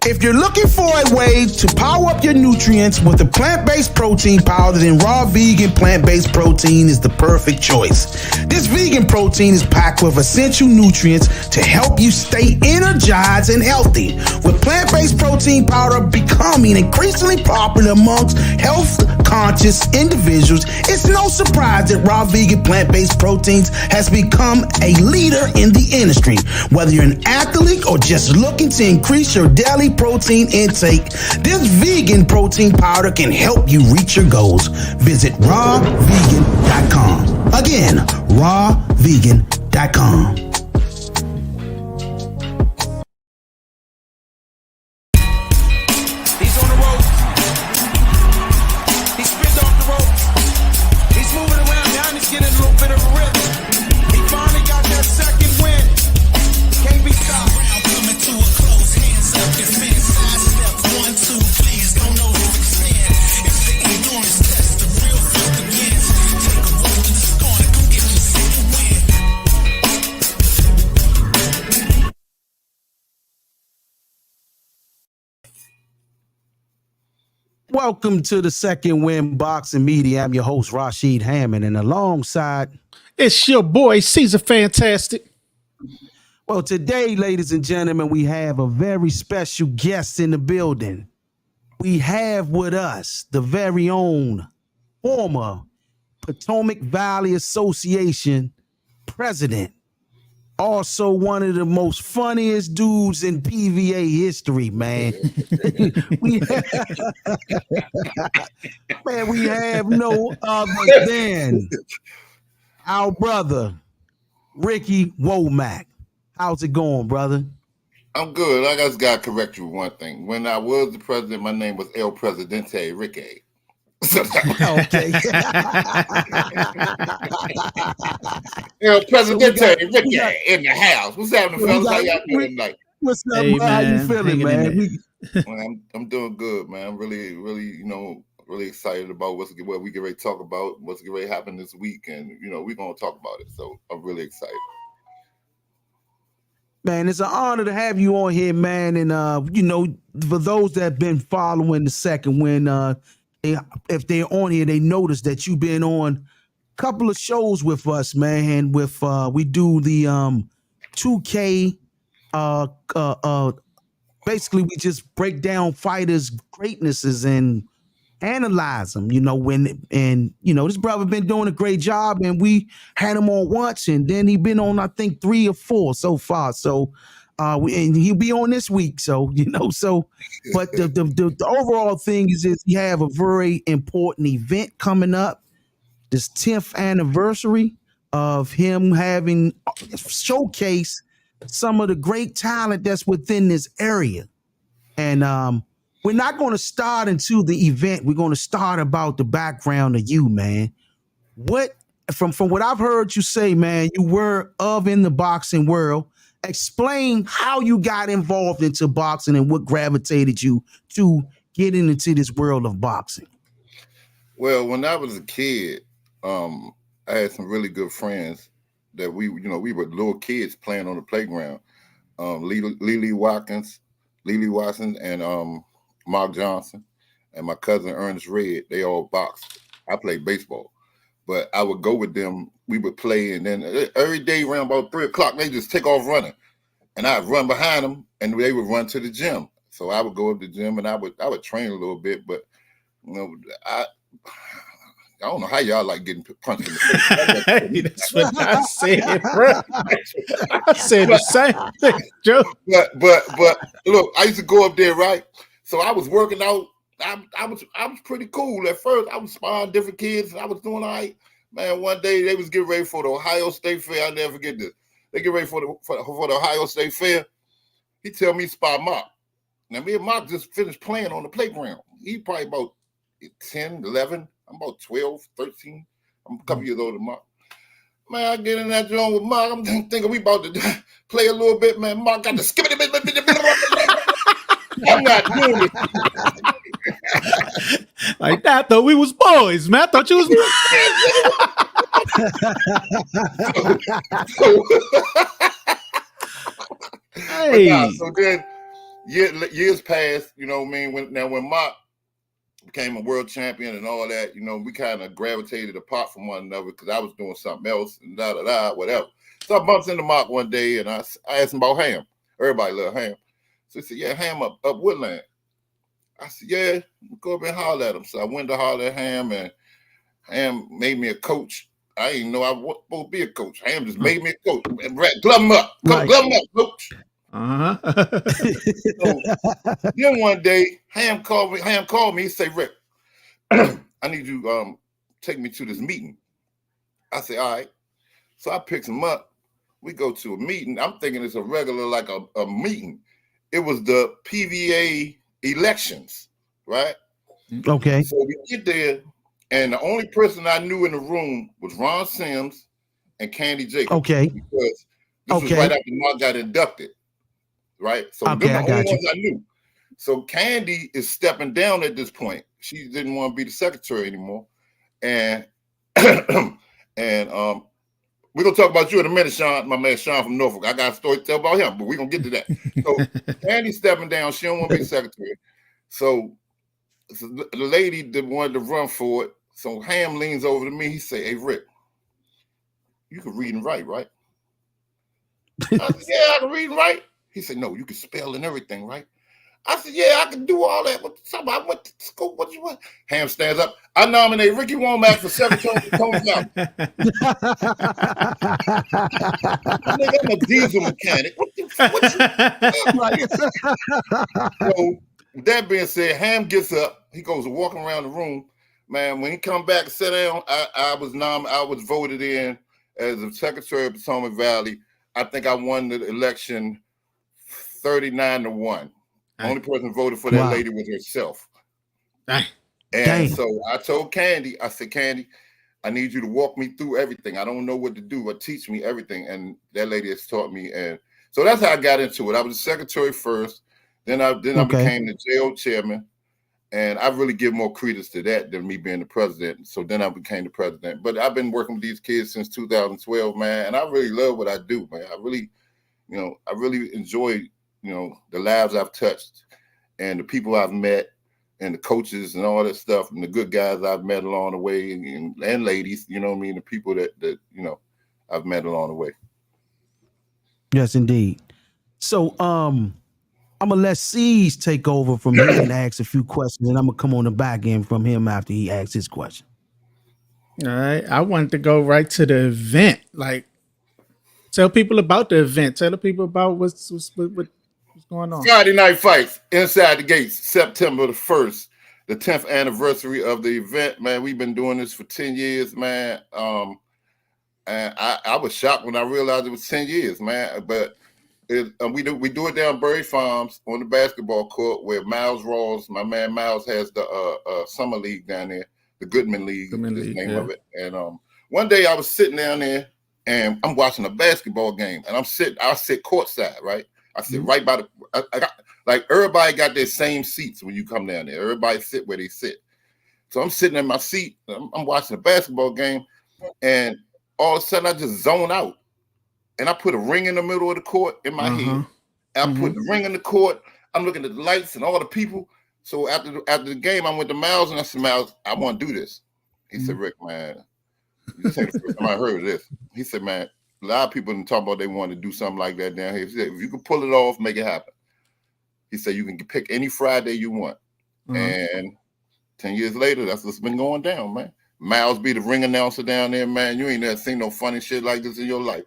If you're looking for a way to power up your nutrients with a plant-based protein powder, then raw vegan plant-based protein is the perfect choice. This vegan protein is packed with essential nutrients to help you stay energized and healthy. With plant-based protein powder becoming increasingly popular amongst health-conscious individuals, it's no surprise that raw vegan plant-based proteins has become a leader in the industry. Whether you're an athlete or just looking to increase your daily protein intake, this vegan protein powder can help you reach your goals. Visit rawvegan.com. Again, rawvegan.com. He's on the ropes. He's spinning off the ropes. He's moving around now and he's getting a little bit of a rip. He finally got that second win. Can't be stopped. Coming to a close, hands up, defense, side step, 1, 2, please, don't know who to stand. It's the endurance test, the real fight begins. Take a walk in this corner, come get your second win. Welcome to the Second Win Boxing Media. I'm your host, Rashid Hammond, and alongside... It's your boy, Caesar Fantastic. Well, today, ladies and gentlemen, we have a very special guest in the building. We have with us the very own former Potomac Valley Association president, also one of the most funniest dudes in PVA history, man. we have no other than our brother, Ricky Womack. How's it going, brother? I'm good. I just got to correct you with one thing. When I was the president, my name was El Presidente Ricky. Okay. El Presidente Ricky in the house. What's happening, fellas? How y'all doing tonight? What's up, Hey, bro? How you man. feeling, Hanging man? Well, I'm doing good, man. I'm really, really excited about what we get ready to talk about, what's getting ready to happen this week, and we're gonna talk about it. So I'm really excited. Man, it's an honor to have you on here, man. And for those that have been following the Second Win, if they're on here, they notice that you've been on a couple of shows with us, man. With we do the 2K. Basically, we just break down fighters' greatnesses and analyze them. This brother been doing a great job, and we had him on once, and then he been on I think 3 or 4 so far. So, and he'll be on this week. So but the overall thing is you have a very important event coming up, this 10th anniversary of him having showcased some of the great talent that's within this area. And we're not going to start into the event. We're going to start about the background of you, man. What from what I've heard you say, man, you were in the boxing world. Explain how you got involved into boxing and what gravitated you to getting into this world of boxing. Well, when I was a kid, I had some really good friends that we were little kids playing on the playground. Lily Watkins, and Mark Johnson, and my cousin Ernest Red. They all boxed. I played baseball, but I would go with them. We would play, and then every day around about 3 o'clock, they just take off running, and I'd run behind them, and they would run to the gym. So I would go up to the gym, and I would train a little bit, but I don't know how y'all like getting punched in the face. Hey, that's what I said, bro. I said the same thing, Joe. But look, I used to go up there, right? So I was working out. I was pretty cool at first. I was sparring different kids. I was doing all right. Man, one day they was getting ready for the Ohio State Fair. I'll never forget this. They get ready for the Ohio State Fair. He tell me spar Mark. Now me and Mark just finished playing on the playground. He probably about 10, 11. I'm about 12, 13. I'm a couple years older than Mark. Man, I get in that joint with Mark. I'm thinking we about to play a little bit, man. Mark got the skippity. I'm not doing it. Like that, I thought we was boys, man. I thought you was. Hey. So then, years passed, you know what I mean? When Mock became a world champion and all that, you know, we kind of gravitated apart from one another because I was doing something else and whatever. So I bumped into Mock one day and I asked him about Ham. Everybody love Ham. So he said, yeah, Ham up Woodland. I said, yeah, go up and holler at him. So I went to holler at Ham, and Ham made me a coach. I didn't know I was supposed to be a coach. Ham just made me a coach. Glove him up. Glove him up, coach. So then one day, Ham called me. He said, Rick, I need you to take me to this meeting. I said, all right. So I picked him up. We go to a meeting. I'm thinking it's a regular, like a meeting. It was the PVA elections, right? Okay. So we get there, and the only person I knew in the room was Ron Sims and Candy Jacobs. Okay. Because this was right after Mark got inducted, right? So them the only ones I knew. So Candy is stepping down at this point. She didn't want to be the secretary anymore. And we're gonna talk about you in a minute, Sean, my man Sean from Norfolk. I got a story to tell about him, but we're gonna get to that. So Candy stepping down, she don't want to be secretary. So the lady that wanted to run for it. So Ham leans over to me. He say, hey, Rick, you can read and write, right? I said, yeah, I can read and write. He said, no, you can spell and everything, right? I said, yeah, I can do all that. I went to school. What you want? Ham stands up. I nominate Ricky Womack for secretary of Tony County. Nigga, I'm a diesel mechanic. So with that being said, Ham gets up. He goes walking around the room. Man, when he come back and sit down, I was voted in as the secretary of Potomac Valley. I think I won the election 39-1. The only person voted for that lady was herself. And so I told Candy, I said, Candy, I need you to walk me through everything. I don't know what to do, but teach me everything. And that lady has taught me. And so that's how I got into it. I was the secretary first. Then I became the jail chairman. And I really give more credence to that than me being the president. So then I became the president. But I've been working with these kids since 2012, man. And I really love what I do, man. I really enjoy, the lives I've touched and the people I've met and the coaches and all that stuff and the good guys I've met along the way and ladies, you know what I mean? The people that I've met along the way. Yes, indeed. So, I'm gonna let C's take over from here and ask a few questions, and I'm gonna come on the back end from him after he asks his question. All right. I wanted to go right to the event. Like, tell people about the event. Tell the people about what's going on. Friday Night Fights, Inside the Gates, September the 1st, the 10th anniversary of the event, man. We've been doing this for 10 years, man. And I was shocked when I realized it was 10 years, man. But we do it down Berry Farms on the basketball court where Miles Rawls, my man Miles, has the summer league down there, the Goodman League, is the name of it. And one day I was sitting down there and I'm watching a basketball game, and I sit courtside, right? I sit right by I got, like, everybody got their same seats when you come down there. Everybody sit where they sit. So I'm sitting in my seat. I'm watching a basketball game, and all of a sudden I just zone out. And I put a ring in the middle of the court in my head. And I put the ring in the court. I'm looking at the lights and all the people. So after the game, I went to Miles and I said, Miles, I want to do this. He said, Rick, man, this ain't the first time I heard of this. He said, man, a lot of people didn't talk about they want to do something like that down here. He said, if you can pull it off, make it happen. He said, you can pick any Friday you want. And 10 years later, that's what's been going down, man. Miles be the ring announcer down there, man. You ain't never seen no funny shit like this in your life.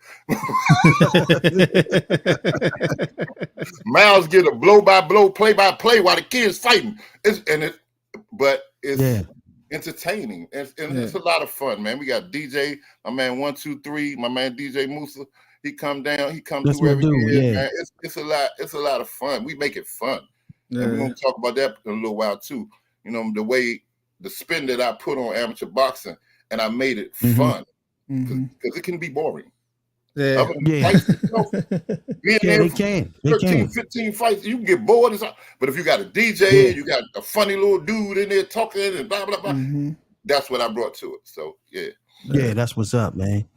Miles get a blow-by-blow, play-by-play while the kids fighting. It's entertaining. It's a lot of fun, man. We got DJ, my man 123, my man DJ Musa. He come down, he come through every year, man. It's a lot of fun. We make it fun. And we're gonna talk about that in a little while too. The spin that I put on amateur boxing, and I made it fun because it can be boring. Fights, being there for 13, 15 fights, you can get bored. But if you got a DJ and you got a funny little dude in there talking and blah, blah, blah, that's what I brought to it. So, yeah. Yeah, that's what's up, man.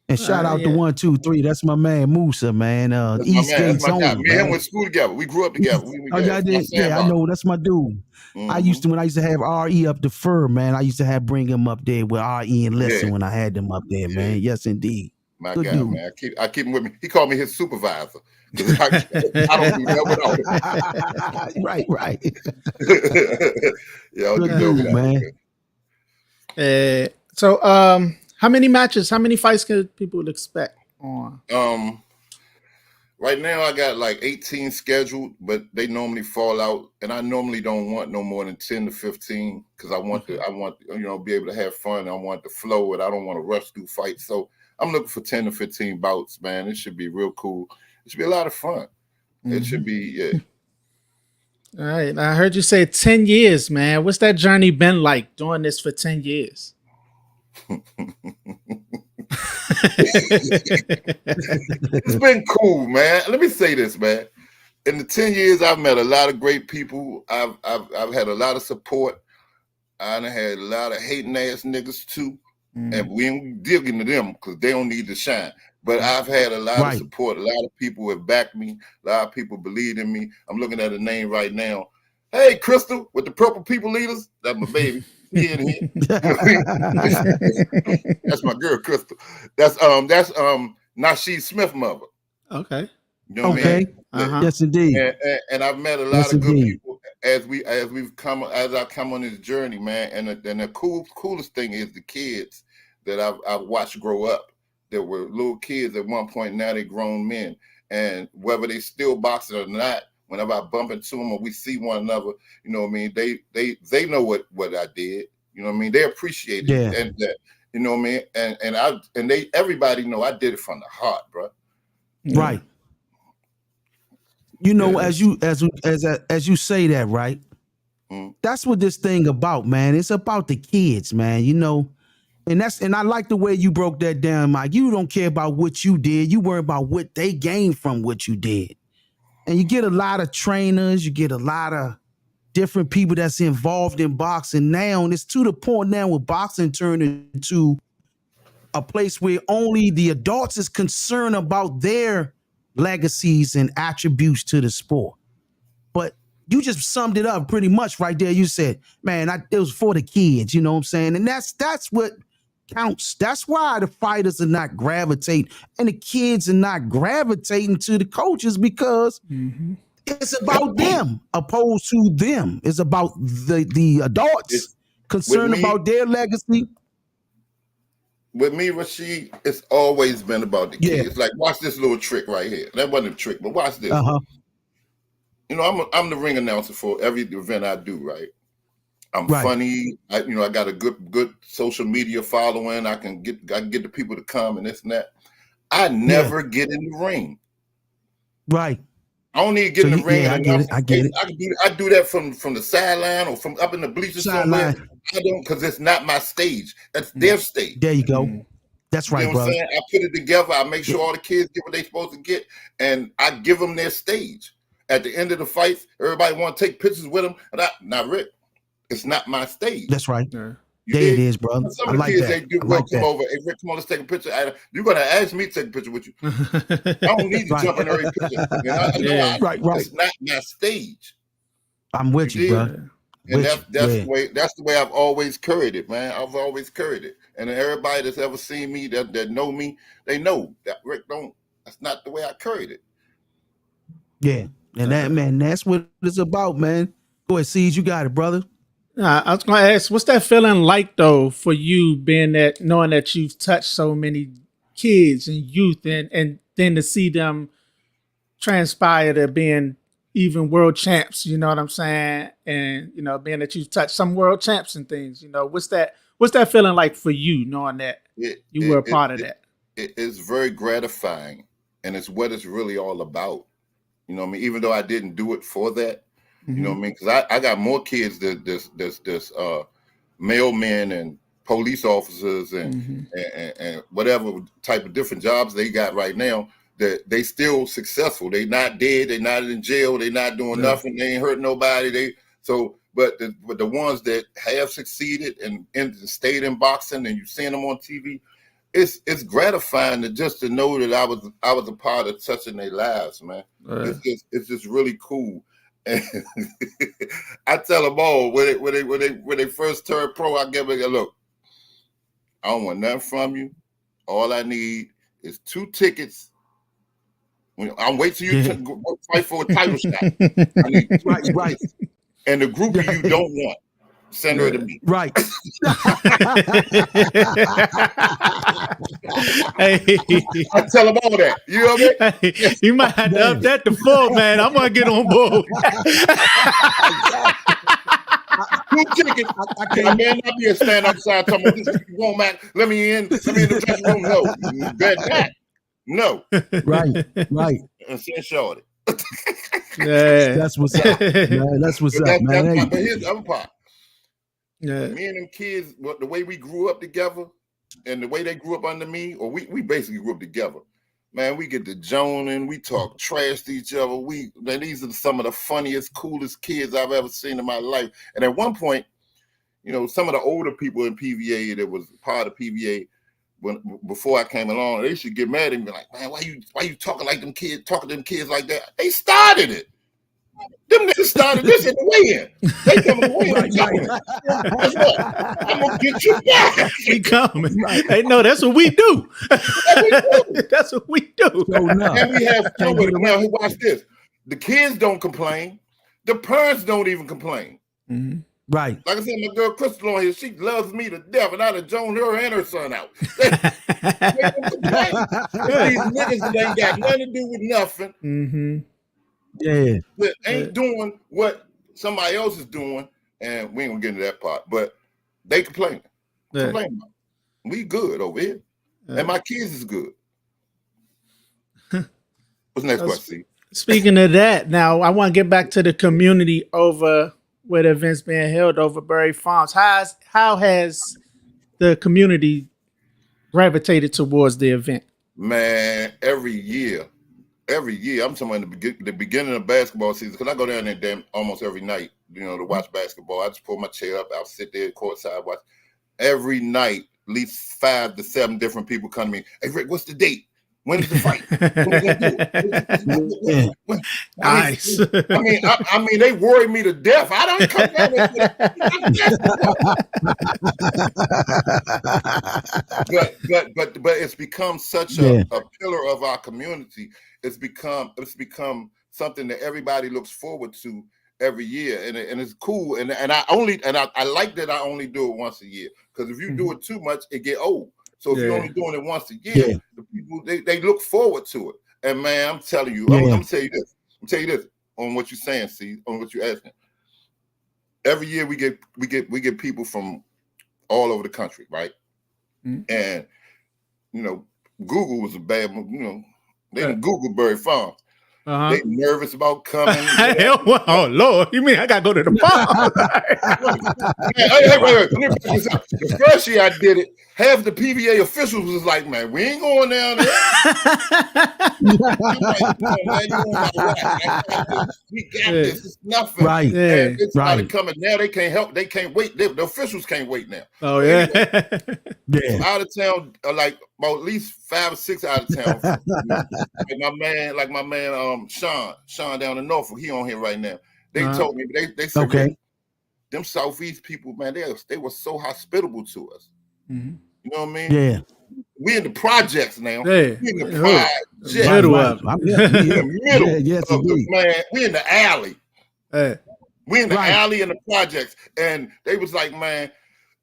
And shout out to Yeah. 123. That's my man Musa, man. That's my man. That's Eastgate's my guy. own, Me and him man. went to school together. We grew up together. Oh, y'all My did? Yeah, I sandbox. know. That's my dude. Mhm. When I used to have RE up the fur, man. I used to bring him up there with RE and Listen Yeah. when I had them up there, man. Yes, indeed. My Good guy, dude. man. I keep him with me. He called me his supervisor because I don't do that without him. Right. Yeah, I'll do Good that dude, without him. man. So, how many matches, how many fights can people expect on? Right now I got like 18 scheduled, but they normally fall out, and I normally don't want no more than 10 to 15 because I want be able to have fun. I want the flow, and I don't want to rush through fights. So I'm looking for 10 to 15 bouts, man. It should be real cool. It should be a lot of fun. It should be, yeah. All right. I heard you say 10 years, man. What's that journey been like doing this for 10 years? It's been cool, man. Let me say this, man. In the 10 years, I've met a lot of great people. I've had a lot of support. I done had a lot of hating ass niggas too. And we ain't digging to them because they don't need to shine. But I've had a lot of support. A lot of people have backed me. A lot of people believe in me. I'm looking at a name right now. Hey, Crystal, with the Purple People Leaders. That's my baby. She in here. That's my girl, Crystal. That's Nasheed Smith mother. Okay. You know what I mean? Yes, indeed. And I've met a lot of good people as I come on this journey, man. And the coolest thing is the kids that I've watched grow up. That were little kids at one point. Now they're grown men, and whether they still boxing or not, whenever I bump into them or we see one another, you know what I mean. They know what I did. You know what I mean. They appreciate it, and you know what I mean. And everybody know I did it from the heart, bro. Right. You know, as you say that, right? That's what this thing about, man. It's about the kids, man. You know, and I like the way you broke that down, Mike. You don't care about what you did. You worry about what they gained from what you did. And you get a lot of trainers, you get a lot of different people that's involved in boxing now. And it's to the point now where boxing turned into a place where only the adults is concerned about their legacies and attributes to the sport. But you just summed it up pretty much right there. You said, man, it was for the kids, you know what I'm saying? And that's what counts. That's why the fighters are not gravitating and the kids are not gravitating to the coaches because it's about them opposed to them. It's about the adults concerned about their legacy. With me, Rashid, it's always been about the kids. Like, watch this little trick right here. That wasn't a trick, but watch this. You know, I'm the ring announcer for every event I do, right? I'm funny. I got a good social media following. I can get the people to come and this and that. I never get in the ring. Right. I don't need to get in the ring. I get it. I do that from the sideline or from up in the bleachers somewhere. I don't, because it's not my stage. That's their stage. There you go. That's right, you know what I'm saying? I put it together. I make sure all the kids get what they're supposed to get, and I give them their stage. At the end of the fights, everybody want to take pictures with them. And not Rick. It's not my stage. That's right. There it is, brother. Some of the kids, they do come over. Hey, Rick, come on, let's take a picture. You're going to ask me to take a picture with you. I don't need to jump in every picture. Right. It's not my stage. I'm with you, bro. And that's the way I've always carried it, man. I've always carried it. And everybody that's ever seen me, that know me, they know that Rick that's not the way I carried it. Yeah. And that's what it's about, man. Go ahead, Cease, you got it, brother. I was going to ask, what's that feeling like, though, for you knowing that you've touched so many kids and youth and then to see them transpire to being even world champs, you know what I'm saying? And, being that you've touched some world champs and things, what's that feeling like for you, knowing that you were a part of that? It's very gratifying, and it's what it's really all about. You know what I mean? Even though I didn't do it for that, you know what I mean? Because I got more kids than this mailmen and police officers and whatever type of different jobs they got right now, that they still successful. They not dead. They not in jail. They not doing nothing. They ain't hurt nobody. But the ones that have succeeded and stayed in boxing, and you seen them on TV, it's gratifying to know that I was a part of touching their lives, man. It's just really cool. And I tell them all when they first turn pro, I give them a look. I don't want nothing from you. All I need is 2 tickets. I'm waiting till you to fight for a title shot. I need right. And the group of you don't want. Send her to me. Right. Hey, I tell them all that. You know what I mean? hey, you might have to up that to 4, man. I'm gonna get on board. 2 tickets. I man not be a stand outside talking about this Ricky Womack. Let me in the dressing room. No, you bet not. No. Right. And send Shorty. Yeah. That's what's up. Man, that's what's up, man. But here's the other part. Yeah. Me and them kids, the way we grew up together and the way they grew up under me, or we basically grew up together. Man, we get to joning, we talk trash to each other. Man, these are some of the funniest, coolest kids I've ever seen in my life. And at one point, some of the older people in PVA that was part of PVA before I came along, they should get mad and be like, man, why you talking like them kids, talking to them kids like that? They started it. Them niggas started this in the weigh-in. They coming to weigh-in. Guess what? I'm gonna get you back. We coming. Hey, no, that's what we do. That's what we do. And we have fun with it. Now, watch this. The kids don't complain. The parents don't even complain. Mm-hmm. Right. Like I said, my girl Crystal on here, she loves me to death, and I'd have joined her and her son out. They don't complain. These niggas that ain't got nothing to do with nothing. Mm-hmm. Yeah. That ain't doing what somebody else is doing, and we ain't gonna get into that part, but they complaining. Yeah. Complaining about it. We good over here. And my kids is good. What's the next question, Steve? Speaking of that, now I want to get back to the community over where the event's being held over Berry Farms. How has the community gravitated towards the event? Man, every year, I'm talking about the beginning of basketball season, because I go down there almost every night, to watch basketball. I just pull my chair up, I'll sit there courtside, watch. Every night, at least 5 to 7 different people come to me. Hey, Rick, what's the date? When is the fight? Nice. I mean, they worry me to death. I don't come down there. But it's become such a pillar of our community. It's become something that everybody looks forward to every year, and it's cool. And I like that I only do it once a year, because if you do it too much, it get old. So if you're only doing it once a year, the people they look forward to it. And man, I'm telling you, I'm gonna tell you this on what you're saying, see, on what you're asking. Every year we get people from all over the country, right? Mm-hmm. And Google was a bad, they didn't Google Berry Farms. Uh-huh. They nervous about coming. Oh Lord, you mean I gotta go to the farm? Wait. The first year I did it, half the PVA officials was like, man, we ain't going down there. We got this. It's nothing. Right. And it's started coming now. They can't help. They can't wait. The officials can't wait now. Oh yeah. Out of town, like about at least 5 or 6 out of town. like my man, Sean down in Norfolk. He on here right now. They told me they said, okay, them Southeast people, man, they were so hospitable to us. Mm-hmm. You know what I mean? Yeah. We in the projects now. Yeah. We in the projects. Middle of yes, man. We in the alley. Hey. We in the alley in the projects. And they was like, man,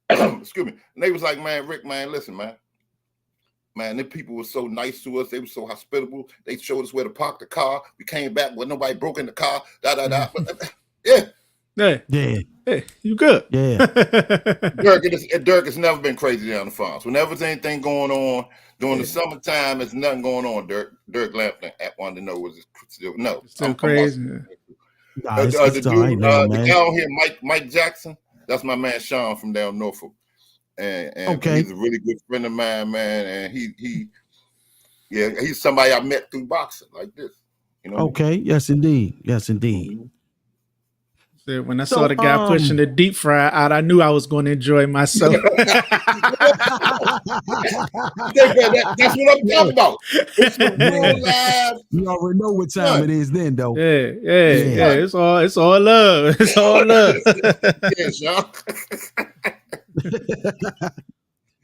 excuse me. And they was like, man, Rick, man, listen, man. Man, the people were so nice to us. They were so hospitable. They showed us where to park the car. We came back with nobody broke in the car. Yeah. Hey, you good? Yeah. Dirk has never been crazy down the farms. Whenever there's anything going on during the summertime, there's nothing going on. Dirk Lampton wanted to know was it still I'm crazy. The guy on here, Mike Jackson. That's my man Sean from down Norfolk, and he's a really good friend of mine, man. And he's somebody I met through boxing like this. Okay. Yes, indeed. Mm-hmm. When I saw the guy pushing the deep fry out, I knew I was going to enjoy myself. That's what I'm talking about. It's a real live. You already know what time it is then, though. Yeah. It's all love. It's all love. Yes, y'all.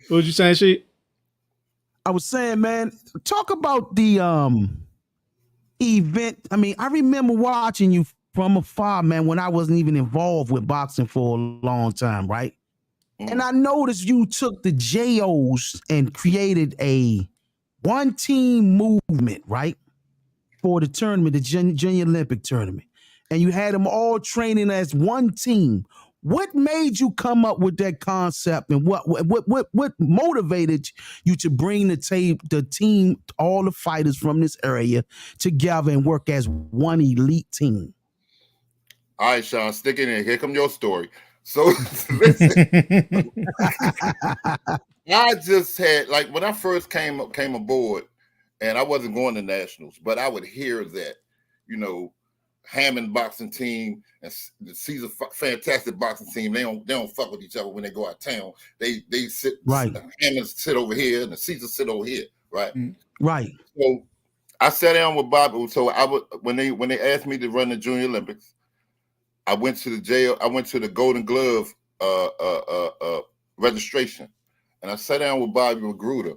What was you saying, she? I was saying, man, talk about the event. I mean, I remember watching you from afar, man, when I wasn't even involved with boxing for a long time, right? And I noticed you took the JOs and created a one-team movement, right? For the tournament, the Junior Olympic tournament. And you had them all training as one team. What made you come up with that concept, and what motivated you to bring the team, all the fighters from this area together and work as one elite team? All right, Sean, stick it in. Here come your story. So listen, I just had, like, when I first came aboard, and I wasn't going to nationals, but I would hear that, you know, Hammond boxing team and the Caesar fantastic boxing team, they don't fuck with each other when they go out of town. They sit right. Hammond sit over here and the Caesar sit over here, right? Right. So I sat down with Bobby. So I would, when they asked me to run the Junior Olympics, I went to the jail. I went to the Golden Glove registration, and I sat down with Bobby Magruder,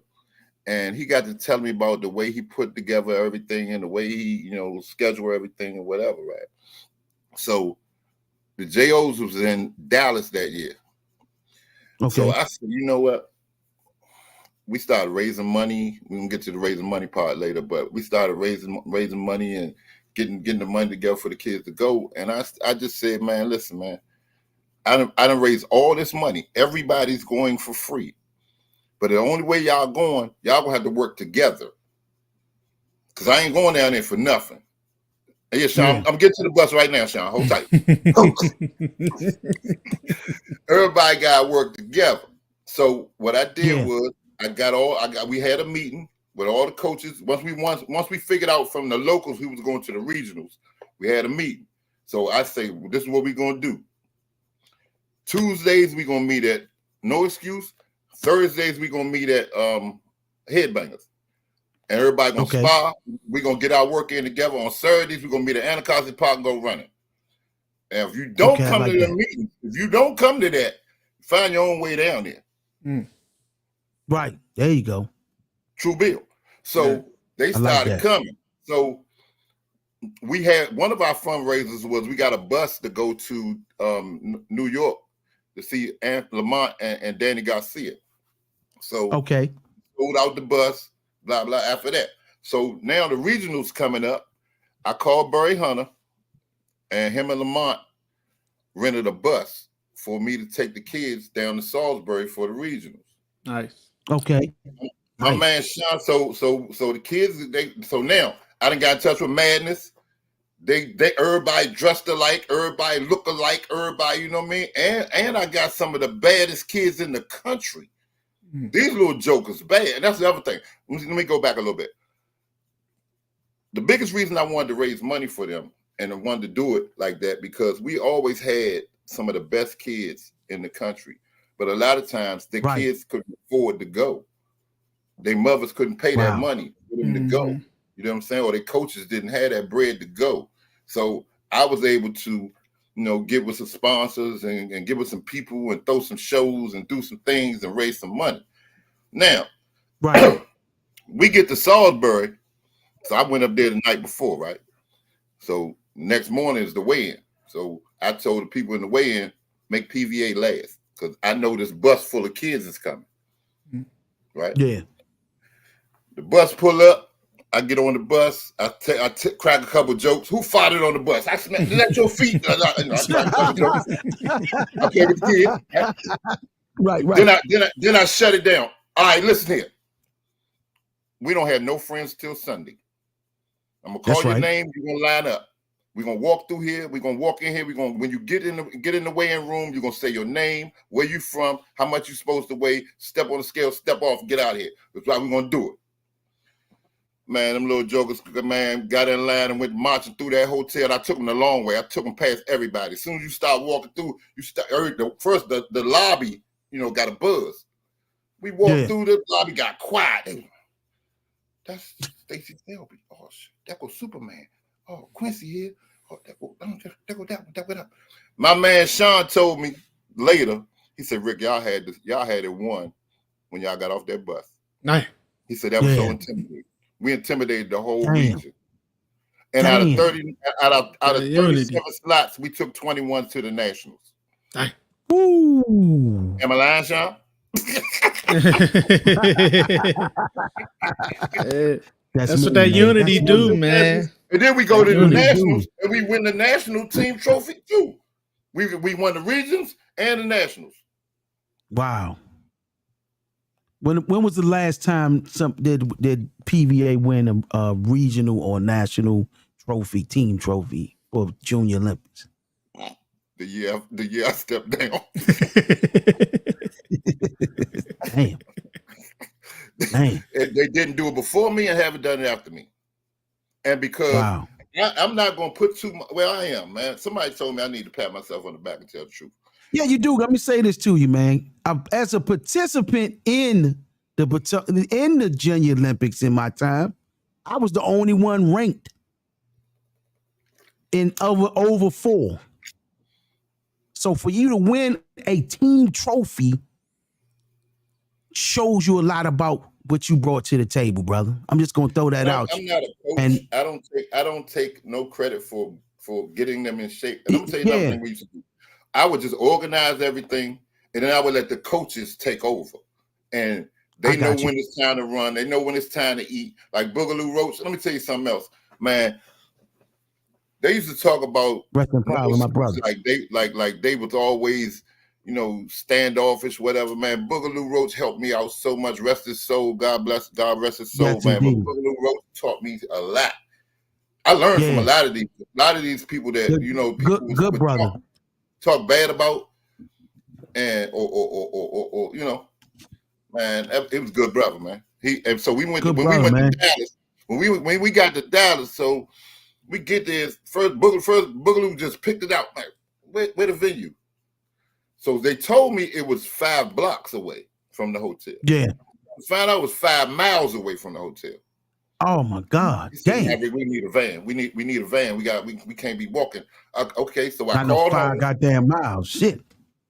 and he got to tell me about the way he put together everything and the way he, you know, schedule everything and whatever, right? So the JOs was in Dallas that year. Okay. So I said, you know what? We started raising money. We can get to the raising money part later, but we started raising money and getting the money together for the kids to go. And I just said, man, listen, man, I done raised all this money. Everybody's going for free. But the only way y'all gonna have to work together. Because I ain't going down there for nothing. And yeah, Sean, I'm getting to the bus right now, Sean. Hold tight. Everybody got to work together. So what I did was we had a meeting with all the coaches. Once we figured out from the locals who was going to the regionals, we had a meeting. So I say, well, this is what we're gonna do. Tuesdays we're gonna meet at No Excuse. Thursdays we're gonna meet at Headbangers. And everybody gonna spar. We're gonna get our work in together. On Saturdays, we're gonna meet at Anacostia Park and go running. And if you don't come to the meeting, if you don't come to that, find your own way down there. Right. There you go. True bill. So they started coming. So we had, one of our fundraisers was, we got a bus to go to New York to see Lamont and Danny Garcia. So sold out the bus, blah, blah, after that. So now the regionals coming up. I called Barry Hunter, and him and Lamont rented a bus for me to take the kids down to Salisbury for the regionals. Nice. Okay. My man Sean, so the kids, so now I done got in touch with Madness. They everybody dressed alike, everybody look alike, everybody, you know what I mean? And I got some of the baddest kids in the country. These little jokers bad. And that's the other thing. Let me go back a little bit. The biggest reason I wanted to raise money for them, and I wanted to do it like that, because we always had some of the best kids in the country. But a lot of times the kids couldn't afford to go. Their mothers couldn't pay that money for them to go. You know what I'm saying? Or their coaches didn't have that bread to go. So I was able to, you know, get with some sponsors and get with some people and throw some shows and do some things and raise some money. Now, we get to Salisbury. So I went up there the night before, right? So next morning is the weigh-in. So I told the people in the weigh-in, make PVA last, because I know this bus full of kids is coming. Right? Yeah. The bus pull up. I get on the bus. I crack a couple jokes. Who farted on the bus? I smacked it at your feet. I crack a couple jokes. I play with the kid. Right. Then I shut it down. All right, listen here. We don't have no friends till Sunday. I'm gonna call your name. You're gonna line up. We're gonna walk through here. We're gonna walk in here. When you get in the weigh-in room, you're gonna say your name, where you from, how much you supposed to weigh, step on the scale, step off, get out of here. That's why we're gonna do it. Man, them little jokers, man, got in line and went marching through that hotel. I took them the long way. I took them past everybody. As soon as you start walking through, the lobby, you know, got a buzz. We walked through the lobby, got quiet. That's Stacey Selby. Oh shit, that goes Superman. Oh, Quincy here. Oh, that go that one. My man Sean told me later. He said, "Rick, y'all had it won when y'all got off that bus." Nice. He said that was so intimidating. We intimidated the whole region. And out of 37 slots, we took 21 to the Nationals. Nice. Ooh. Am I lying, Sean? That's what that unity do, man. And then we go to the Nationals and we win the national team trophy too. We won the regions and the Nationals. Wow. When was the last time did PVA win a regional or national team trophy for Junior Olympics? The year I stepped down. Damn. And they didn't do it before me and haven't done it after me. And because I'm not going to put too much. Well, I am, man. Somebody told me I need to pat myself on the back and tell the truth. Yeah, you do. Let me say this to you, man. As a participant in the Junior Olympics in my time, I was the only one ranked in over 4. So for you to win a team trophy shows you a lot about what you brought to the table, brother. I'm just gonna throw that out. I'm not a coach. And I don't take no credit for getting them in shape. And I'm gonna tell you another thing we used to do. I would just organize everything, and then I would let the coaches take over. And they know when it's time to run. They know when it's time to eat. Like Boogaloo Roach. Let me tell you something else, man. They used to talk about rest in power, my brother. Like they was always, standoffish, whatever, man. Boogaloo Roach helped me out so much. Rest his soul. God rest his soul, yes, man. Indeed. But Boogaloo Roach taught me a lot. I learned from a lot of these people that people good brother talk bad about, and or man, it was good brother, man. And so we went to Dallas. When we got to Dallas, so we get there first. Boogaloo just picked it out. Like, where the venue? So they told me it was 5 blocks away from the hotel. Yeah. Found out it was 5 miles away from the hotel. Oh my God! Damn. We need a van. We need a van. We can't be walking. Okay, so I called 5 home. Goddamn miles. Shit.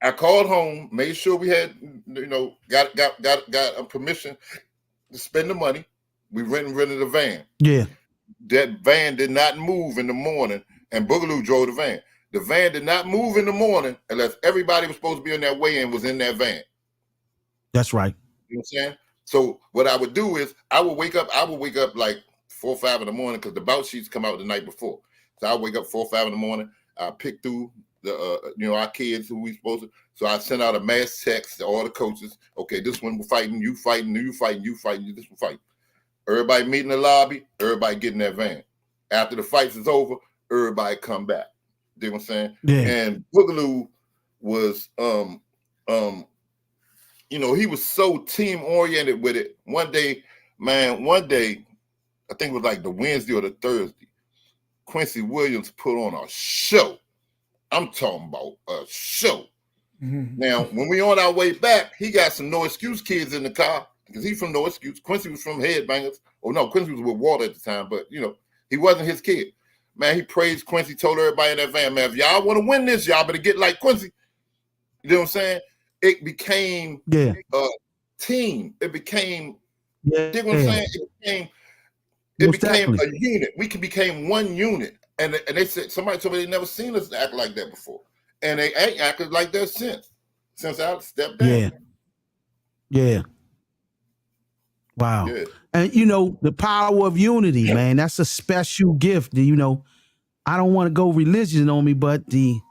I called home, made sure we had, got permission to spend the money. We rented a van. Yeah. That van did not move in the morning, and Boogaloo drove the van. The van did not move in the morning unless everybody was supposed to be on their way and was in that van. That's right. You know what I'm saying? So what I would do is I would wake up like 4 or 5 in the morning because the bout sheets come out the night before. So I wake up 4 or 5 in the morning. I pick through the our kids who we supposed to. So I send out a mass text to all the coaches. Okay, this one we're fighting, you fighting, this one fighting. Everybody meet in the lobby, everybody get in that van. After the fights is over, everybody come back. You know what I'm saying? Yeah. And Boogaloo was he was so team oriented with it. One day, I think it was like the Wednesday or the Thursday, Quincy Williams put on a show. I'm talking about a show. Mm-hmm. Now, when we on our way back, he got some No Excuse kids in the car because he's from No Excuse. Quincy was from Headbangers. Oh no, Quincy was with Walter at the time, but he wasn't his kid. Man, he praised Quincy, told everybody in that van, man, if y'all want to win this, y'all better get like Quincy. You know what I'm saying? It became a team. It became, you know what I'm saying? It became a unit. We became one unit. And they said, somebody told me they never seen us act like that before. And they ain't acted like that since I stepped down. Yeah. Wow. Yeah. And the power of unity, man, that's a special gift. I don't want to go religious on me, but the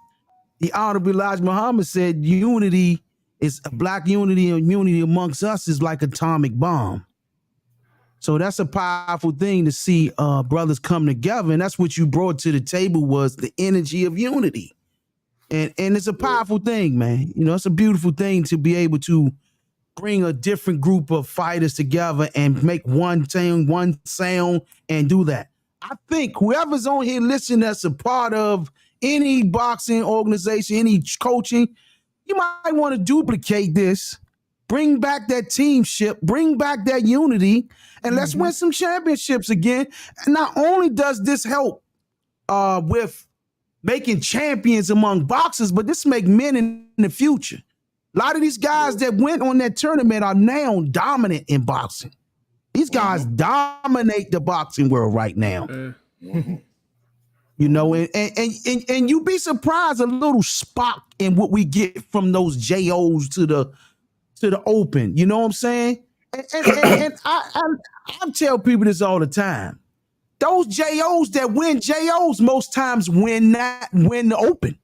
Honorable Elijah Muhammad said unity is black unity, and unity amongst us is like atomic bomb. So that's a powerful thing to see brothers come together. And that's what you brought to the table was the energy of unity. And it's a powerful thing, man. It's a beautiful thing to be able to bring a different group of fighters together and make one thing, one sound, and do that. I think whoever's on here listening that's a part of any boxing organization, any coaching, you might want to duplicate this bring back that teamship, bring back that unity, and let's Mm-hmm. win some championships again. And not only does this help with making champions among boxers, but this make men in the future. A lot of these guys that went on that tournament are now dominant in boxing. These guys dominate the boxing world right now. You know, and you'd be surprised a little spot in what we get from those JOs to the open. You know what I'm saying? And I tell people this all the time. Those JOs that win JOs most times win the open.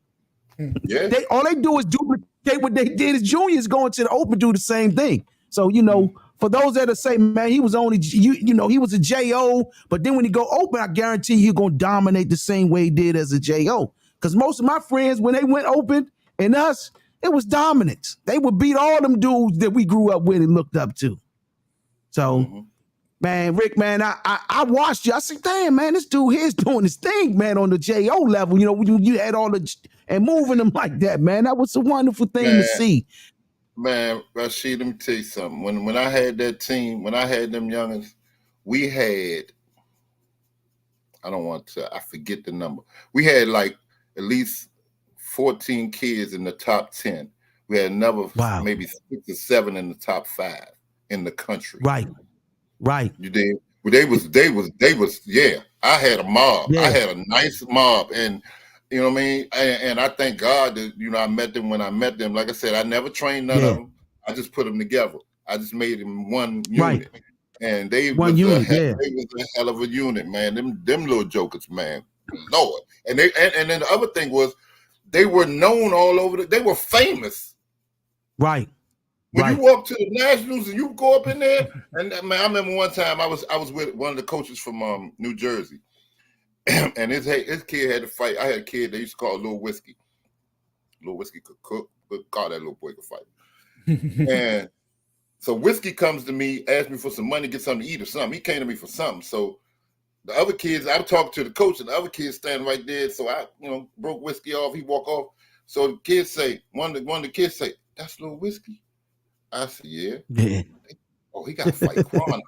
Yeah. All they do is duplicate what they did as juniors going to the open, do the same thing. So, you know, for those that say, man, he was only, you know, he was a JO, but then when he go open, I guarantee he's going to dominate the same way he did as a JO. Because most of my friends, when they went open and us, it was dominance. They would beat all them dudes that we grew up with and looked up to. So, man, Rick, man, I watched you. I said, damn, man, this dude here's doing his thing, man, on the JO level. You know, you had all the, and moving them like that, man. That was a wonderful thing to see. Man, Rashid, let me tell you something. When I had that team, when I had them youngins, we had, I forget the number. We had like at least 14 kids in the top 10. We had another maybe 6 or 7 in the top 5 in the country. Right. You did. Well, they was, yeah. I had a mob. Yeah. I had a nice mob. And you know what I mean? And I thank God that, you know, I met them when I met them. Like I said, I never trained none of them. I just put them together. I just made them one unit. And they was a hell of a unit, man. Them little jokers, man. Lord. And then the other thing was they were known all over. They were famous. Right. When you walk to the Nationals and you go up in there, and man, I remember one time I was with one of the coaches from New Jersey. And his kid had to fight. I had a kid they used to call Little Whiskey. Little Whiskey could cook, but God, that little boy could fight. And so Whiskey comes to me, asks me for some money, get something to eat or something. He came to me for something. So the other kids, I talked to the coach, and the other kids standing right there. So I, you know, broke Whiskey off. He walk off. So the kids say, one of the kids say, "That's Little Whiskey." I said, "Yeah." Oh, he got to fight Quan.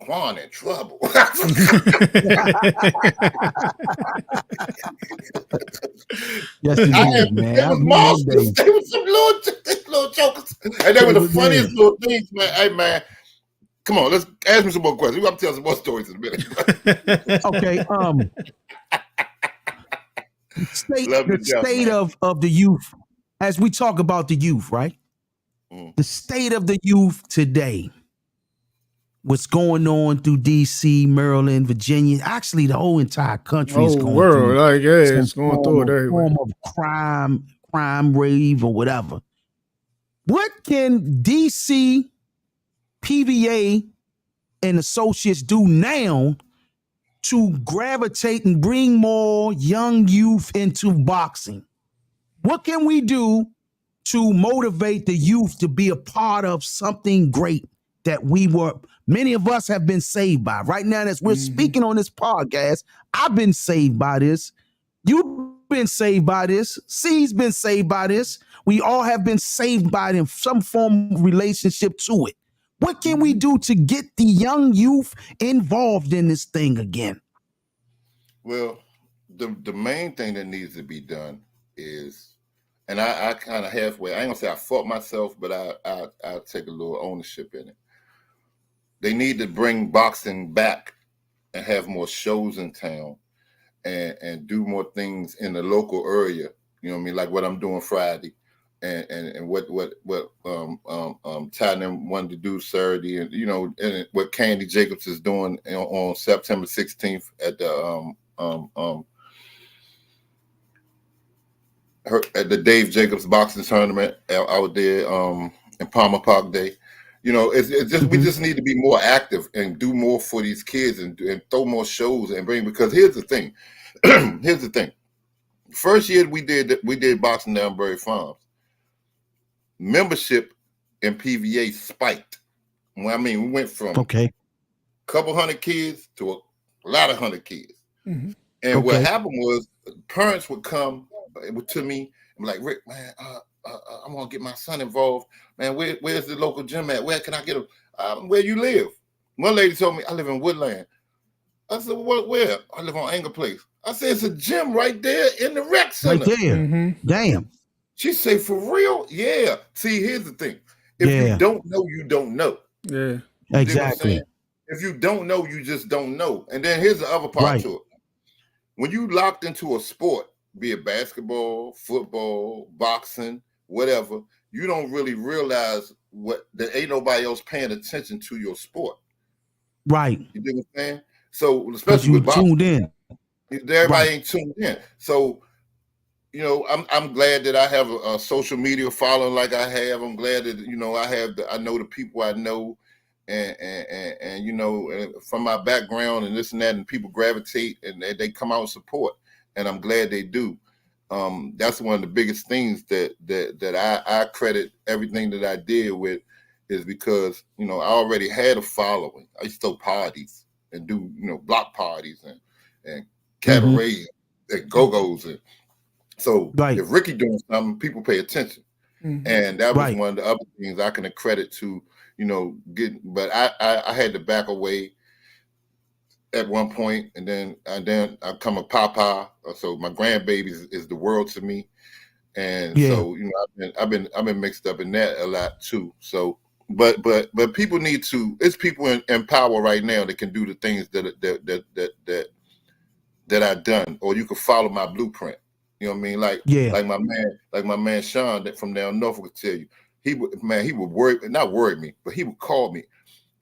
Quan in trouble. Yes, it is, man. They was monsters. They was some little jokers. And they were the funniest little things, man. Hey, man, come on, let's ask me some more questions. We're going to tell some more stories in a minute. Okay. The state of the youth, as we talk about the youth, right? The state of the youth today. What's going on through DC, Maryland, Virginia, actually the whole entire country is going world, through. like, yeah, it's going through it everywhere. Form of crime rave or whatever. What can DC, PVA, and associates do now to gravitate and bring more young youth into boxing? What can we do to motivate the youth to be a part of something great that many of us have been saved by? Right now, as we're speaking on this podcast, I've been saved by this. You've been saved by this. C's been saved by this. We all have been saved by it in some form of relationship to it. What can we do to get the young youth involved in this thing again? Well, the main thing that needs to be done is, and I kind of halfway, I ain't gonna say I fought myself, but I'll take a little ownership in it. They need to bring boxing back and have more shows in town and do more things in the local area. You know what I mean? Like what I'm doing Friday and what Tottenham wanted to do Saturday, and you know, and what Candy Jacobs is doing on September 16th at the at the Dave Jacobs boxing tournament out there in Palmer Park Day. You know, it's just we just need to be more active and do more for these kids and throw more shows and bring, because here's the thing. Here's the thing. First year we did boxing down Berry Farms. Membership in PVA spiked. Well, I mean, we went from a couple hundred kids to a lot of hundred kids. And what happened was parents would come to me and be like, "Rick, man, I'm gonna get my son involved. Man, where's the local gym at? Where can I get him? Where you live? One lady told me I live in Woodland. I said, where? I live on Anger Place. I said, it's a gym right there in the rec center. Right there. Damn. She say, for real? Yeah. See, here's the thing. If you don't know, you don't know. Yeah. You Exactly. If you don't know, you just don't know. And then here's the other part to it. When you locked into a sport, be it basketball, football, boxing, whatever, you don't really realize that ain't nobody else paying attention to your sport. Right. You dig what I'm saying? So especially with boxing, tuned in. Everybody ain't tuned in. So, you know, I'm glad that I have a social media following like I have. I'm glad that, you know, I know the people I know, and you know, from my background and this and that, and people gravitate and they come out and support, and I'm glad they do. That's one of the biggest things that I credit everything that I did with, is because, you know, I already had a following. I used to throw parties and do, you know, block parties and cabarets and go-go's, and so if Ricky doing something, people pay attention. And that was one of the other things I can accredit to, you know, but I had to back away at one point, and then I come a papa. So my grandbaby is the world to me, and so, you know, I've been mixed up in that a lot too. So, but people need to. It's people in power right now that can do the things that I've done, or you can follow my blueprint. You know what I mean? Like my man Sean that from down north would tell you. He would not worry me, but he would call me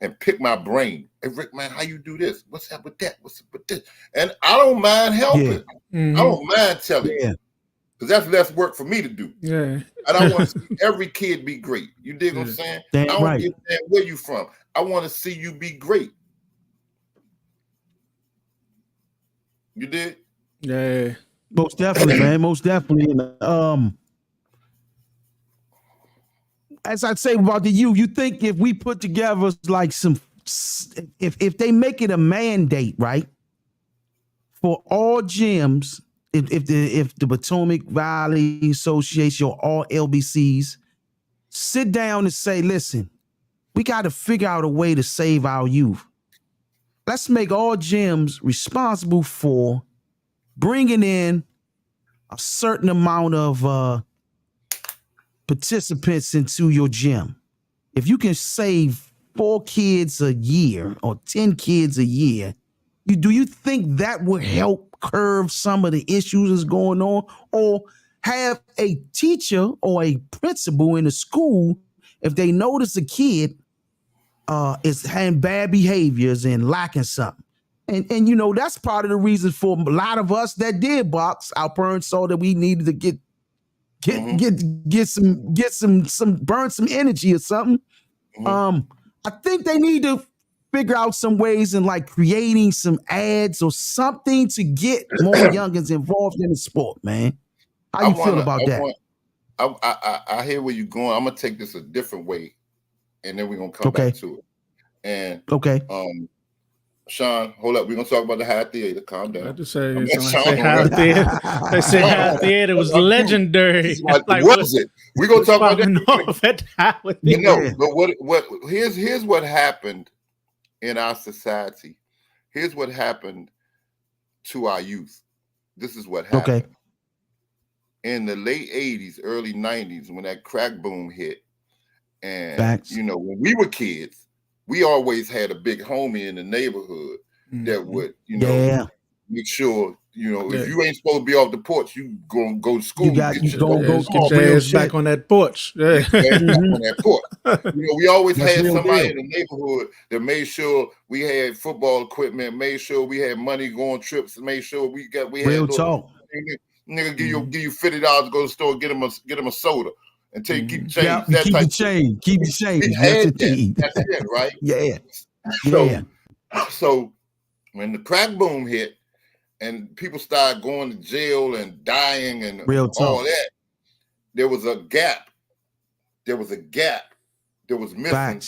and pick my brain. Hey, Rick, man, how you do this? What's up with that? What's up with this? And I don't mind helping. I don't mind telling you, because that's less work for me to do. And I want to see every kid be great. You dig what I'm saying? I don't give a damn where you from. I want to see you be great. You did? Yeah. Most definitely, man. Most definitely. As I say about the youth, you think if we put together like if they make it a mandate, right, for all gyms, if the Potomac Valley Association or all LBCs sit down and say, listen, we got to figure out a way to save our youth. Let's make all gyms responsible for bringing in a certain amount of participants into your gym. If you can save 4 kids a year or 10 kids a year, do you think that would help curb some of the issues that's going on? Or have a teacher or a principal in a school, if they notice a kid is having bad behaviors and lacking something. And you know, that's part of the reason for a lot of us that did box. Our parents saw that we needed to get some burn some energy or something. I think they need to figure out some ways in like creating some ads or something to get more youngins involved in the sport, man. How you feel about that? I hear where you're going. I'm gonna take this a different way, and then we're gonna come back to it. And Sean, hold up. We're gonna talk about the High Theater. Calm down. I just say High Theater. They say High Theater was legendary. Like, was it? We're gonna talk about that. You know, but here's what happened in our society. Here's what happened to our youth. This is what happened. In the late 80s, early 90s, when that crack boom hit, and you know, when we were kids, we always had a big homie in the neighborhood that would, you know, make sure, you know, if you ain't supposed to be off the porch, you go to school. Get your ass back on that porch. On that porch. You know, we always had somebody in the neighborhood that made sure we had football equipment, made sure we had money going trips, made sure we had real talk. Nigga, give you $50 to go to the store, get him a soda. Until you keep the change. Yeah, keep the change. Keep the change. That's it, right? Yeah. So when the crack boom hit and people started going to jail and dying and all that, there was a gap. There was missing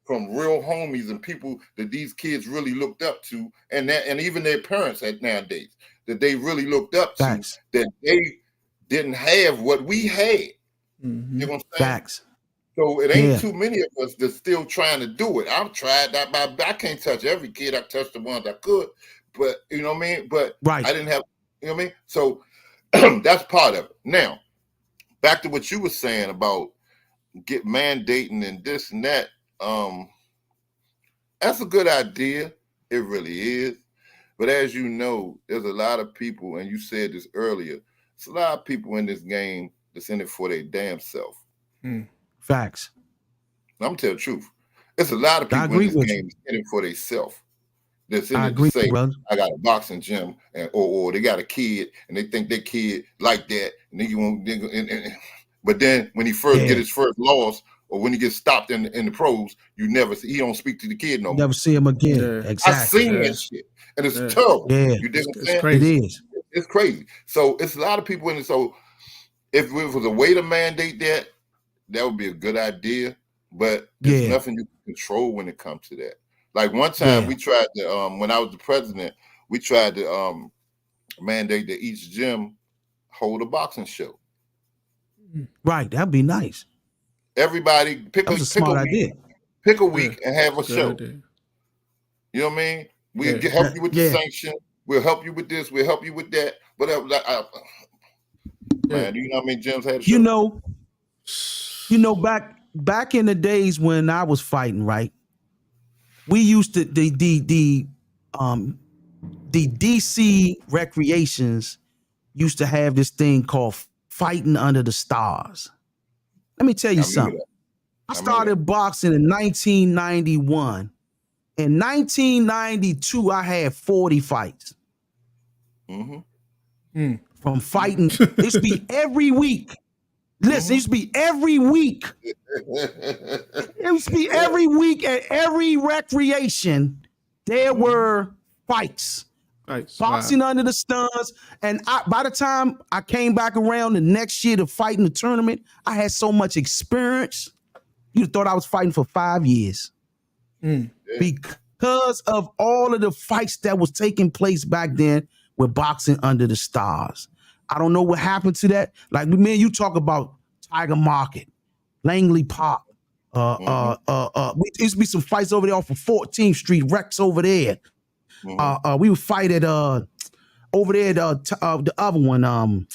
from real homies and people that these kids really looked up to, and even their parents nowadays that they really looked up to, that they didn't have what we had. Mm-hmm. You know what I'm saying? Facts. So it ain't Yeah. too many of us that's still trying to do it. I've tried that, but I can't touch every kid. I touched the ones I could, but you know what I mean? But Right. I didn't have, you know what I mean? So that's part of it. Now, back to what you were saying about get mandating and this and that. That's a good idea. It really is. But as you know, there's a lot of people, and you said this earlier, there's a lot of people in this game that's in it for their damn self. Facts. I'm telling the truth. There's a lot of I people in agree this with game that's in it for their self. That's in I it to agree, say, brother. I got a boxing gym, and or they got a kid, and they think their kid like that, and then you won't. But then when he first get his first loss, or when he gets stopped in the pros, you never see. He don't speak to the kid no more. Never see him again. Yeah. Exactly. I've seen that shit, and it's terrible. Yeah. You dig what I'm It's saying? crazy. It is. It's crazy. So it's a lot of people in it. So if it was a way to mandate that, that would be a good idea. But there's nothing you can control when it comes to that. Like one time we tried to, when I was the president, we tried to mandate that each gym hold a boxing show. Right. That'd be nice. Everybody pick a smart idea. Pick a week and have a show. Idea. You know what I mean? We'll help you with the sanction. We'll help you with this. We'll help you with that. Whatever. Man, do you know how many gyms had a show? You know, back in the days when I was fighting, right? We used to the DC recreations used to have this thing called Fighting Under the Stars. Let me tell you something. I started boxing in 1991. In 1992, I had 40 fights. From fighting. It used to be every week. Listen, it used to be every week. It used to be every week at every recreation. There were fights. Boxing under the stars. And by the time I came back around the next year to fight in the tournament, I had so much experience. You'd thought I was fighting for 5 years. Because of all of the fights that was taking place back then with boxing under the stars. I don't know what happened to that. Like, man, you talk about Tiger Market, Langley Park. It used to be some fights over there off of 14th Street, Rex over there. We would fight at over there the other one.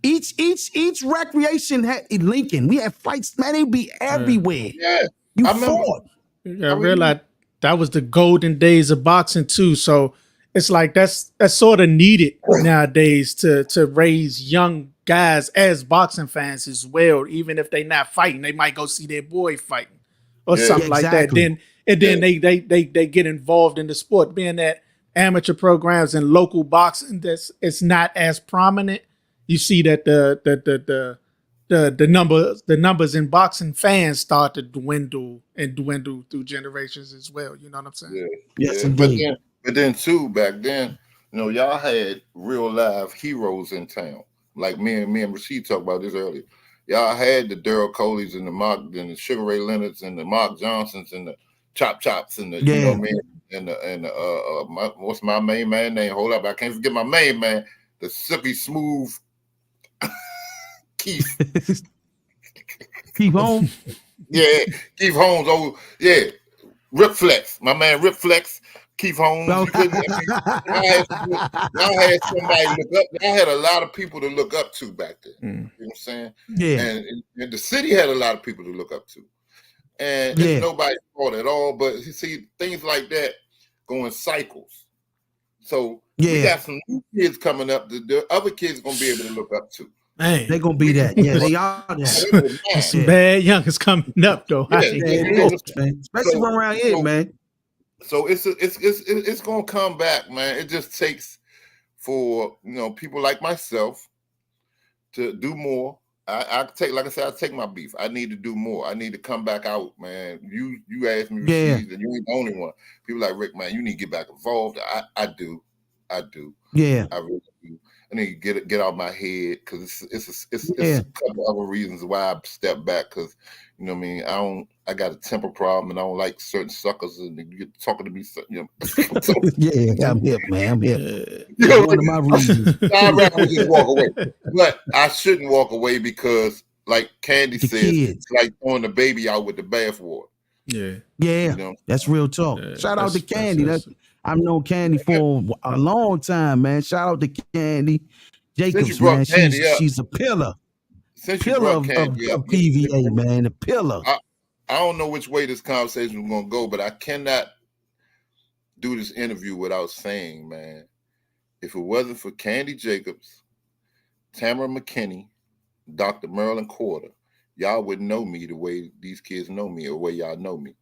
Each recreation had in Lincoln. We had fights, man. They'd be everywhere. Yeah, you I remember. fought. I realized that was the golden days of boxing too. So it's like that's sort of needed nowadays to raise young guys as boxing fans as well. Even if they're not fighting, they might go see their boy fighting or something like that. Then they get involved in the sport. Being that amateur programs and local boxing it's not as prominent, you see that the numbers in boxing fans start to dwindle through generations as well. You know what I'm saying? Yes, indeed. But then too, back then, you know, y'all had real live heroes in town. Like me and Rasheed talked about this earlier. Y'all had the Daryl Coleys and the Sugar Ray Leonards and the Mark Johnsons and the Chop Chops and the you know what I mean, and what's my main man name? Hold up, I can't forget my main man, the silky smooth Keith. Keith Holmes? Yeah, Keith Holmes. Oh, yeah. Rip Flex. My man Rip Flex. Keith Holmes. Y'all had somebody look up. Y'all had a lot of people to look up to back then. You know what I'm saying? Yeah. And the city had a lot of people to look up to. And it's nobody's fault at all. But you see, things like that go in cycles. So we got some new kids coming up that the other kids are going to be able to look up to. Man, they're gonna be that. Yeah, they are that. Some bad youngers coming up though. Especially around here, man. So it's gonna come back, man. It just takes for people like myself to do more. I take my beef. I need to do more. I need to come back out, man. You asked me, and you ain't the only one. People like Rick, man, you need to get back involved. I do. Yeah, I really do. I need to get out my head because it's a couple other reasons why I step back because you know what I mean. I got a temper problem and I don't like certain suckers and you get talking to me. Yeah, I'm here, man. I'm here. One of my reasons. I'd rather just walk away, but I shouldn't walk away because, like Candy The says, kids. it's like throwing the baby out with the bathwater. Yeah. Yeah, You know? that's real talk. Yeah, Shout out to that's- Candy. that's- I've known Candy for a long time, man. Shout out to Candy Since you Jacobs, brought man. Candy up, She's a pillar since you pillar brought of Candy up, PVA, man. A pillar. I don't know which way this conversation is going to go, but I cannot do this interview without saying, man, if it wasn't for Candy Jacobs, Tamara McKinney, Dr. Marilyn Corder, y'all wouldn't know me the way these kids know me or the way y'all know me.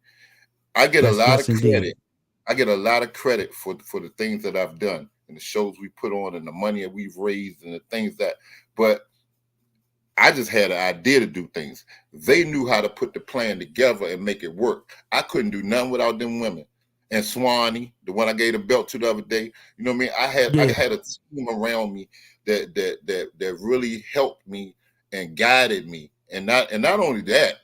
I get a lot of credit. Indeed. I get a lot of credit for the things that I've done and the shows we put on and the money that we've raised and the things that, but I just had an idea to do things. They knew how to put the plan together and make it work. I couldn't do nothing without them women. And Swanee, the one I gave the belt to the other day, you know what I mean? I had a team around me that really helped me and guided me. And not only that,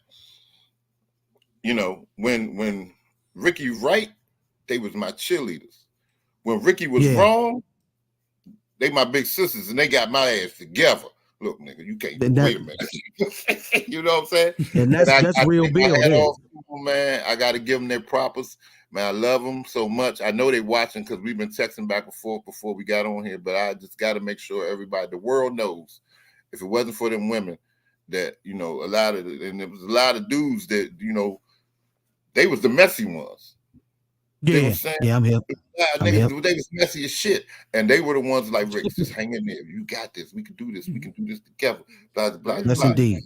you know, when Ricky right, they was my cheerleaders. When Ricky was wrong, they my big sisters and they got my ass together. Look, nigga, you can't wait a minute. You know what I'm saying? And that's real deal. Man, I got to give them their propers. Man, I love them so much. I know they watching because we've been texting back and forth before we got on here, but I just got to make sure everybody, the world knows, if it wasn't for them women, that, you know, and there was a lot of dudes that, you know, they was the messy ones. Yeah, I'm here. Niggas, they was messy as shit, and they were the ones like, Rick, just hang in there. You got this. We can do this. We can do this together. Blah blah blah. Yes, indeed.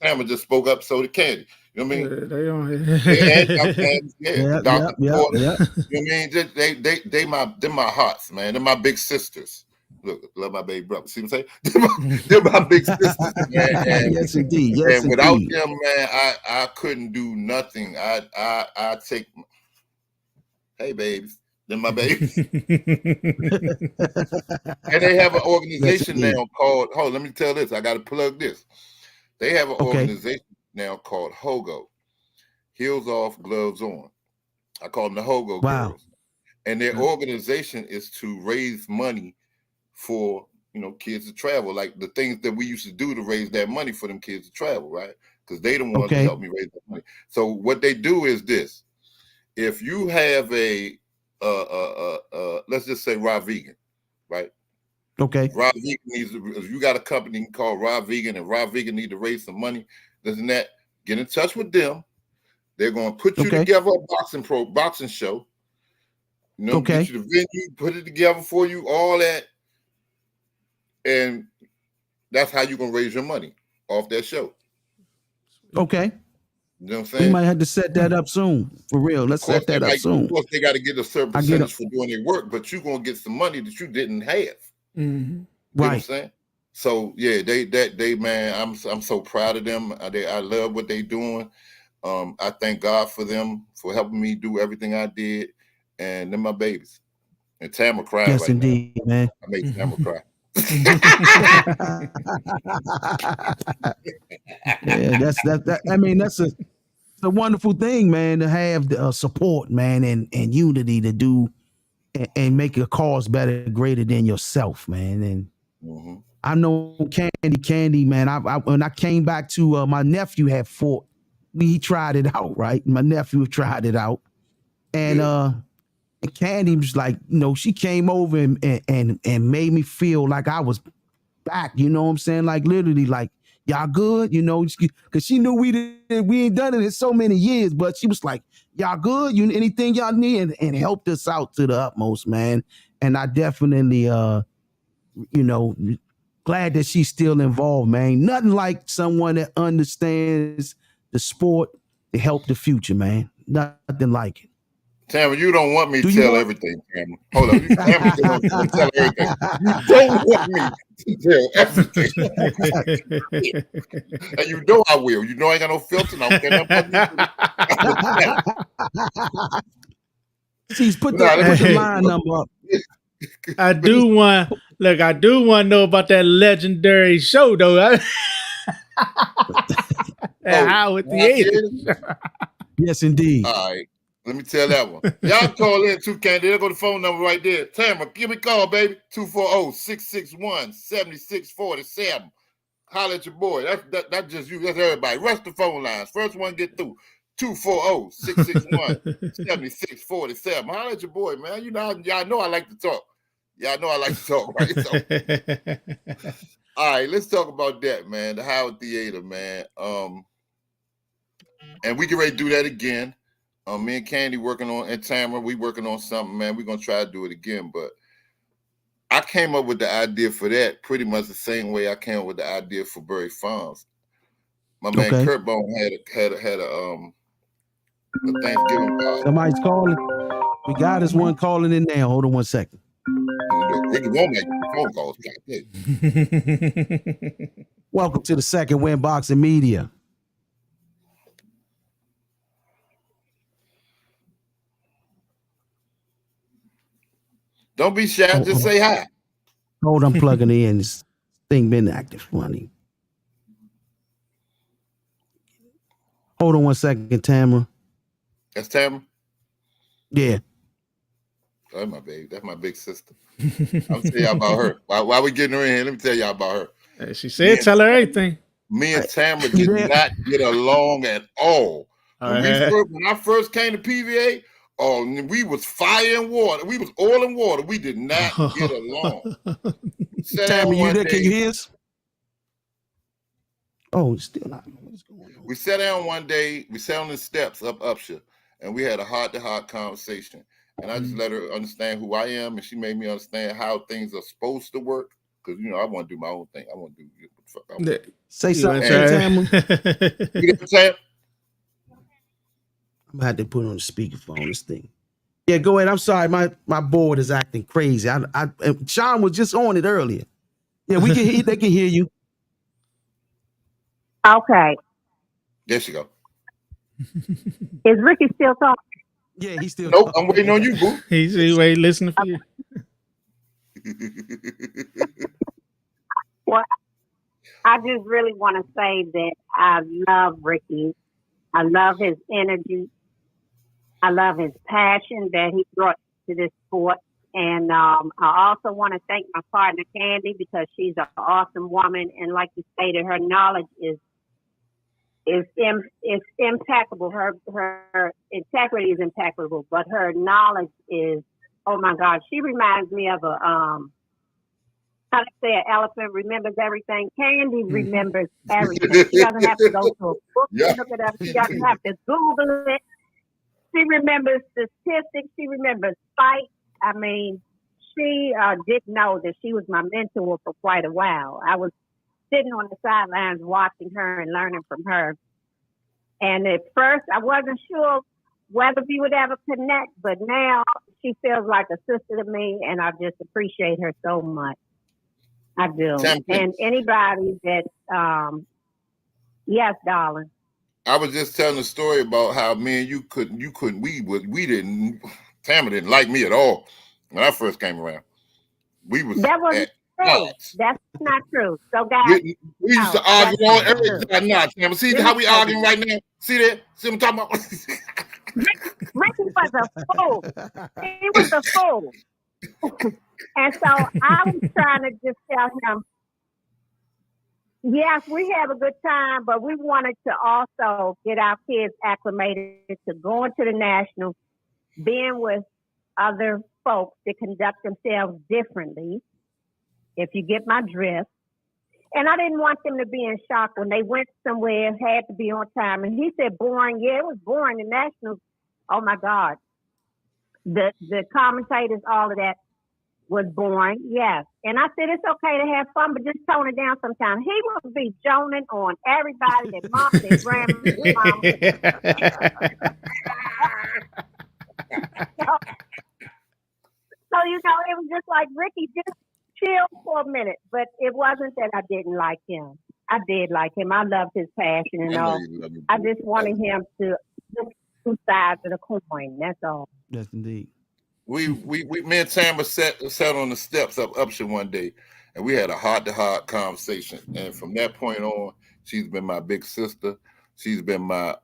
Tamara just spoke up, so did Candy. You know what I mean? They on here. Dr. Porter. You know what I mean? They're my hearts, man. They're my big sisters. Look, love my baby brother. See what I'm saying? They're my big sisters, man. And, yes, indeed. Yes, and without indeed. them, man, I couldn't do nothing. I take. Hey, babies. They're my babies. And they have an organization now called, let me tell this. I got to plug this. They have an organization now called HOGO. Heels off, gloves on. I call them the HOGO girls. And their organization is to raise money for, you know, kids to travel. Like the things that we used to do to raise that money for them kids to travel, right? Because they the ones that help me raise that money. So what they do is this. If you have a let's just say Raw Vegan, right? Okay. Raw Vegan needs if you got a company called Raw Vegan and Raw Vegan need to raise some money, doesn't that get in touch with them? They're gonna put you together a boxing show. You know, get you the venue, put it together for you, all that. And that's how you're gonna raise your money off that show. Okay. You know what I'm saying? We might have to set that up soon. For real. Let's set that up soon. Of course, they got to get a certain percentage for doing their work, but you're going to get some money that you didn't have. Mm-hmm. You know what I'm saying? So, yeah, they man, I'm so proud of them. I love what they doing. I thank God for them for helping me do everything I did. And they're my babies. And Tamara cried yes, indeed, now. Man. I made Tamara cry. Yeah, that. I mean, that's a wonderful thing, man, to have the support, man, and unity to do and make a cause better, greater than yourself, man. And I know Candy, man. I when I came back to my nephew had fought, he tried it out, right? My nephew tried it out, and Candy was like, you know, she came over and made me feel like I was back. You know what I'm saying? Like literally, like y'all good, you know, because she knew we ain't done it in so many years. But she was like, y'all good? You anything y'all need, and helped us out to the utmost, man. And I definitely, you know, glad that she's still involved, man. Nothing like someone that understands the sport to help the future, man. Nothing like it. Tamara, you don't want me to tell everything, Tamara. Hold on. Tamara don't tell everything. You don't want me to tell everything. And you know I will. You know I ain't got no filter. I don't care nothing. She's put the line number up. I do want to know about that legendary show, though. Howard Theater. Yes, indeed. All right. Let me tell that one. Y'all call in too, Candy. There go the phone number right there. Tamara, give me a call, baby. 240-661-7647. Holler at your boy. That's just you. That's everybody. Rush the phone lines. First one get through. 240-661-7647. Holler at your boy, man. You know, y'all know I like to talk. Y'all know I like to talk, right? So, all right, let's talk about that, man. The Howard Theater, man. And we get ready to do that again. Me and Candy working on, and Tamara, we working on something, man. We're gonna try to do it again, but I came up with the idea for that pretty much the same way I came up with the idea for Berry Farms. My man Kurt Bone had a Thanksgiving party. Somebody's calling. We got us one calling in now. Hold on 1 second. Ricky Womack phone calls. Welcome to the Second Win Boxing Media. Don't be shy. Just say hi. Hold on, plugging in. This thing been active funny. Hold on 1 second, Tamara. That's Tamara? Yeah. That's my baby. That's my big sister. I'll tell y'all about her. While we getting her in here, let me tell y'all about her. She said, tell her everything. Me and Tamara did not get along at all. When I first came to PVA, we was fire and water. We was oil and water. We did not get along. Tamara, you there? Can you hear us? Oh, it's still not. What's going on? We sat down one day. We sat on the steps up Upshur, and we had a heart-to-heart conversation. And I just let her understand who I am, and she made me understand how things are supposed to work. Because, you know, I want to do my own thing. I want to do what the fuck I want. Say something, Tamara. You get the tap? I'm gonna have to put on the speakerphone. This thing. Yeah, go ahead. I'm sorry, my board is acting crazy. Sean was just on it earlier. Yeah, we can hear. They can hear you. Okay. There she go. Is Ricky still talking? Yeah, he's still. Nope, I'm waiting on you, boo. He's waiting, listening for you. Well, I just really want to say that I love Ricky. I love his energy. I love his passion that he brought to this sport. And I also want to thank my partner, Candy, because she's an awesome woman. And like you stated, her knowledge is impeccable. Her integrity is impeccable, but her knowledge is, oh my God, she reminds me of a, how to say, an elephant remembers everything. Candy remembers everything. She doesn't have to go to a book to look it up. She doesn't have to Google it. She remembers statistics. She remembers fights. I mean, she didn't know that she was my mentor for quite a while. I was sitting on the sidelines watching her and learning from her. And at first, I wasn't sure whether we would ever connect, but now she feels like a sister to me, and I just appreciate her so much. I do. And anybody that, yes, darling. I was just telling a story about how me and you couldn't, Tamara didn't like me at all when I first came around. That wasn't true. That's not true. So guys, we used to argue on everything. Nah, Tamara, see how we arguing right now? See that? See what I'm talking about? Ricky was a fool. He was a fool. And so I was trying to just tell him, yes, we have a good time, but we wanted to also get our kids acclimated to going to the Nationals, being with other folks that conduct themselves differently, if you get my drift. And I didn't want them to be in shock when they went somewhere, had to be on time. And he said, boring. Yeah, it was boring. The Nationals, oh my God. The commentators, all of that was boring, yes. And I said, it's okay to have fun, but just tone it down sometimes. He would be joning on everybody that mom and grandma. So, you know, it was just like, Ricky, just chill for a minute. But it wasn't that I didn't like him. I did like him. I loved his passion and all. I just wanted him to look two sides of the coin. That's all. Yes, indeed. Me and Tamara sat on the steps up Upshur one day, and we had a heart-to-heart conversation. And from that point on, she's been my big sister. She's been my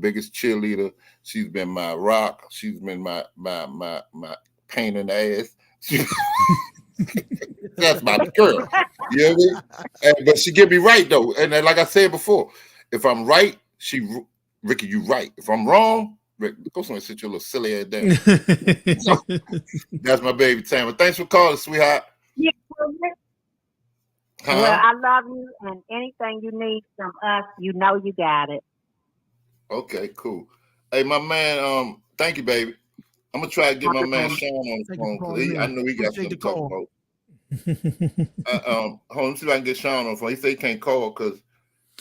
biggest cheerleader. She's been my rock. She's been my pain in the ass. That's my girl. You know what I mean? But she get me right though. And then, like I said before, if I'm right, Ricky, you right. If I'm wrong, Rick, go somewhere and sit your little silly ass down. That's my baby Tamara. Thanks for calling, sweetheart. Yeah, well, I love you, and anything you need from us, you know you got it. Okay, cool. Hey, my man, thank you, baby. I'm gonna try to get my man Sean on the phone because I know he got something to talk about. Hold on, see if I can get Sean on the phone. He said he can't call because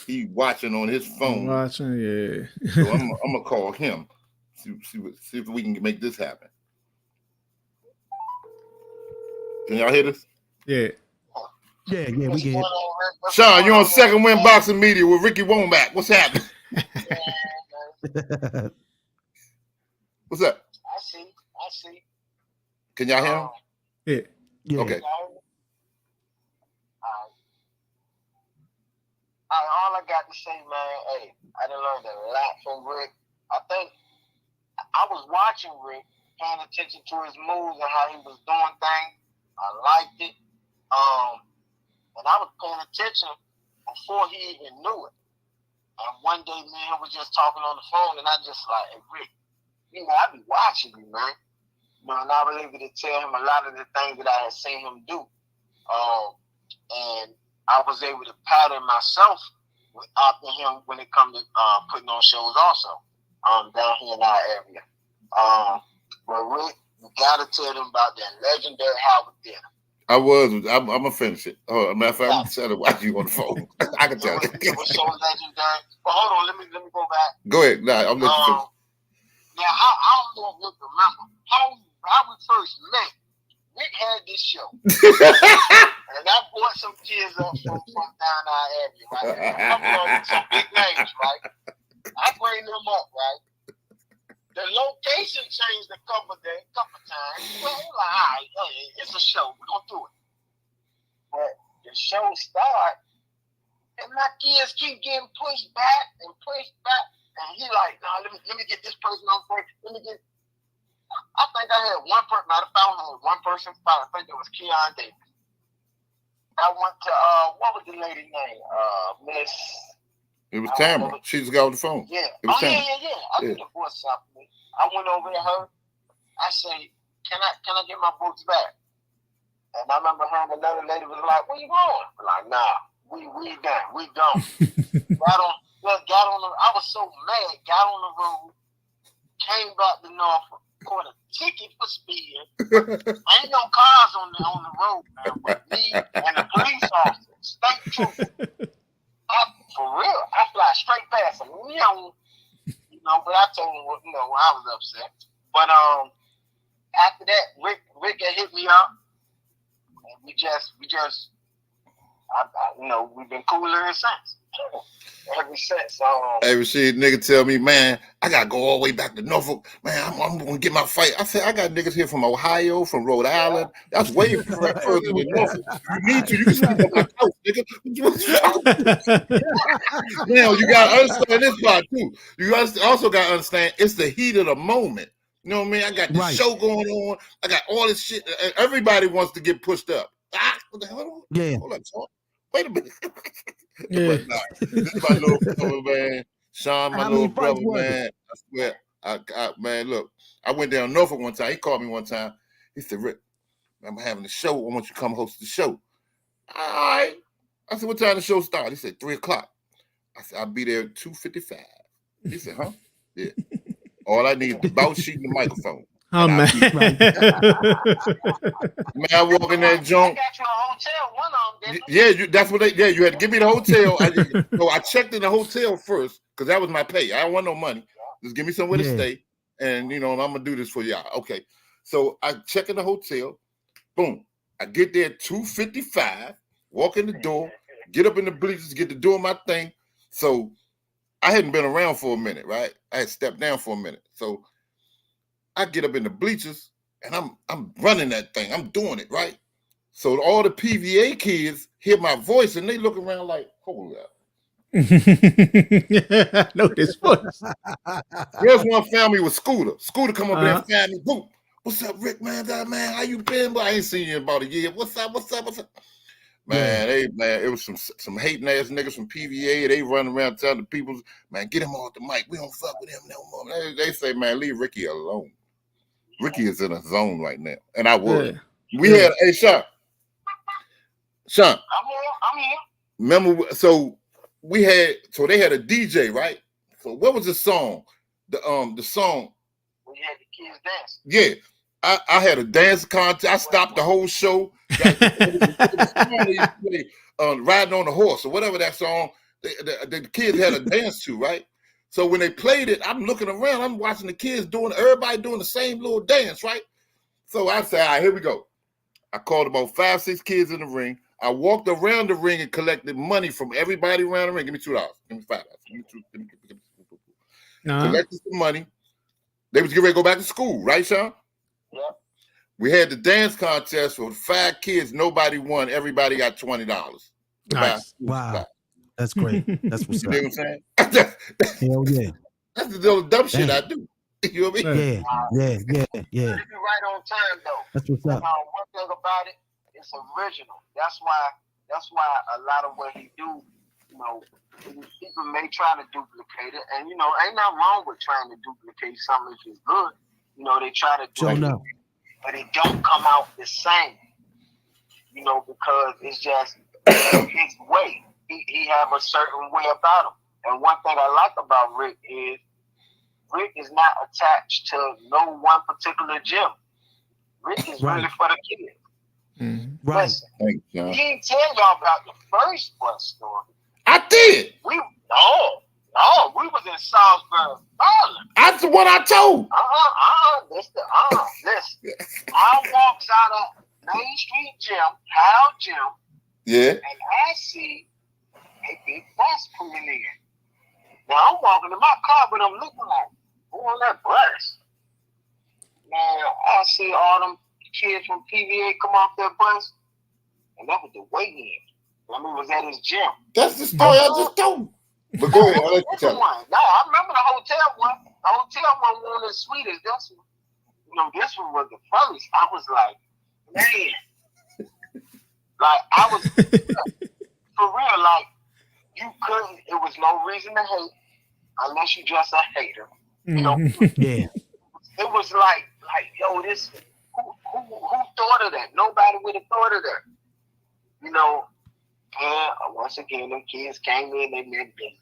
he watching on his phone. Watching, yeah. So I'm gonna call him. See if we can make this happen. Can y'all hear this? Yeah. Yeah, we can hear. Sean, you're on Second Win Boxing Media with Ricky Womack. What's happening? What's up? I see. Can y'all hear him? Yeah. Okay. All I got to say, man, hey, I done learned a lot from Rick. I think I was watching Rick, paying attention to his moves and how he was doing things. I liked it. And I was paying attention before he even knew it. And one day, me and him was just talking on the phone, and I just like, hey, Rick, you know, I be watching you, man. You know, and I was able to tell him a lot of the things that I had seen him do. And I was able to pattern myself after him when it comes to putting on shows also down here in our area. But Rick, you got to tell them about that legendary Howard dinner. I'm gonna finish it. Oh, matter of fact, I'm trying to watch you on the phone. I can tell. It was so legendary. But hold on, let me go back. Go ahead. Nah, I'm listening. Now, I don't know if you remember how we first met. Rick had this show, and I brought some kids up from down our area, right? I brought some big names, right? I bring them up, right? The location changed a couple times. Well, we're like, all right, it's a show. We're going to do it. But the show started, and my kids keep getting pushed back. And he like, no, let me get this person on first. I think I had one person. Matter of fact, I had one person. I think it was Keon Davis. I went to, what was the lady name? Miss... It was Tamara. She just got on the phone. Yeah. It was yeah. I think the voice something. I went over to her. I said, can I get my books back? And I remember her and another lady was like, where you going? I'm like, nah, we done. We gone. got on I was so mad, got on the road, came back to Norfolk, caught a ticket for speeding. Ain't no cars on the road, man, with me and the police officer, state trooper. For real, I fly straight past him. You know, but I told him, I was upset. But after that, Rick had hit me up, and we just, we've been cool ever since. Ever since. Hey, Rashid, nigga tell me, man, I gotta go all the way back to Norfolk. Man, I'm gonna get my fight. I said, I got niggas here from Ohio, from Rhode Island. That's way further than Norfolk. You need to. You can sleep on my couch, nigga. Now, you gotta understand this part, too. You also gotta understand it's the heat of the moment. You know what I mean? I got this show going on. I got all this shit. Everybody wants to get pushed up. What the hell? Yeah. Hold on. Wait a minute. Yeah. But, nah, this is my little brother, man. Sean, my little brother, man. I swear. Man, look, I went down Norfolk one time. He called me one time. He said, Rick, I'm having a show. I want you to come host the show. All right. I said, what time the show start? He said, 3:00. I said, I'll be there at 2:55. He said, huh? Yeah. All I need is the bout sheet and the microphone. Oh, man. Man, I walk in that joint. I got you a hotel, one of them, didn't Yeah, that's what you had to give me the hotel. I checked in the hotel first because that was my pay. I don't want no money. Just give me somewhere to stay. And, I'm going to do this for y'all. Okay. So I check in the hotel. Boom. I get there at 2:55, walk in the door, get up in the bleachers, get to doing my thing. So I hadn't been around for a minute, right? I had stepped down for a minute. So I get up in the bleachers and I'm running that thing. I'm doing it, right? So all the PVA kids hear my voice and they look around like, hold up. I know this voice. There's one family with Scooter. Scooter come up there and find me. Boom. What's up, Rick, man? Man, how you been? Boy, I ain't seen you in about a year. What's up? Man, it was some hating ass niggas from PVA. They run around telling the people, man, get him off the mic. We don't fuck with him no more. They say, man, leave Ricky alone. Ricky is in a zone right now. And I would. Yeah. We had, hey, Sean. I'm here. Remember, so they had a DJ, right? So what was the song? The song. We had the kids dance. Yeah. I had a dance contest. I stopped the whole show. Riding on the horse or whatever that song the kids had a dance to, right? So when they played it, I'm looking around, I'm watching the kids everybody doing the same little dance, right? So I said, all right, here we go. I called about 5, 6 kids in the ring. I walked around the ring and collected money from everybody around the ring. Give me $2. Give me $5. Give me $2. Collected some money. They was getting ready to go back to school, right, Sean? Yeah. We had the dance contest for 5 kids. Nobody won. Everybody got $20. Nice. Wow. That's great. That's what's You up. know what I'm saying? Hell yeah. That's the little dumb shit I do. You know what I mean? Yeah. You're right on time though. That's what's up. One thing about it, it's original. That's why a lot of what he do, you know, people may try to duplicate it, and you know, ain't nothing wrong with trying to duplicate something if it's good. You know, they try to do it, but it don't come out the same. You know, because it's just his way. He have a certain way about him. And one thing I like about Rick is not attached to no one particular gym. Rick is really for the kids. Mm-hmm. Right. Listen, Thanks, John. he didn't tell y'all about the first bus story. I did. We was in Salisbury, Maryland. That's the one I told. Listen. I walks out of Main Street Gym, Hal Gym, Yeah. and I see a big bus pulling in. Now I'm walking in my car, but I'm looking like, who on that bus? Man, I see all them kids from PVA come off that bus, and that was the weigh-in. I mean, it was at his gym. That's the story I just told. But go ahead, I'll let you tell it. No, I remember the hotel one. The hotel one wasn't as sweet as this one. You know, this one was the first. I was like, man. Like, I was, for real, like, you couldn't, it was no reason to hate unless you just a hater. You know? Yeah. It was like, yo, this, who thought of that? Nobody would have thought of that. You know, and once again, them kids came in, they meant business.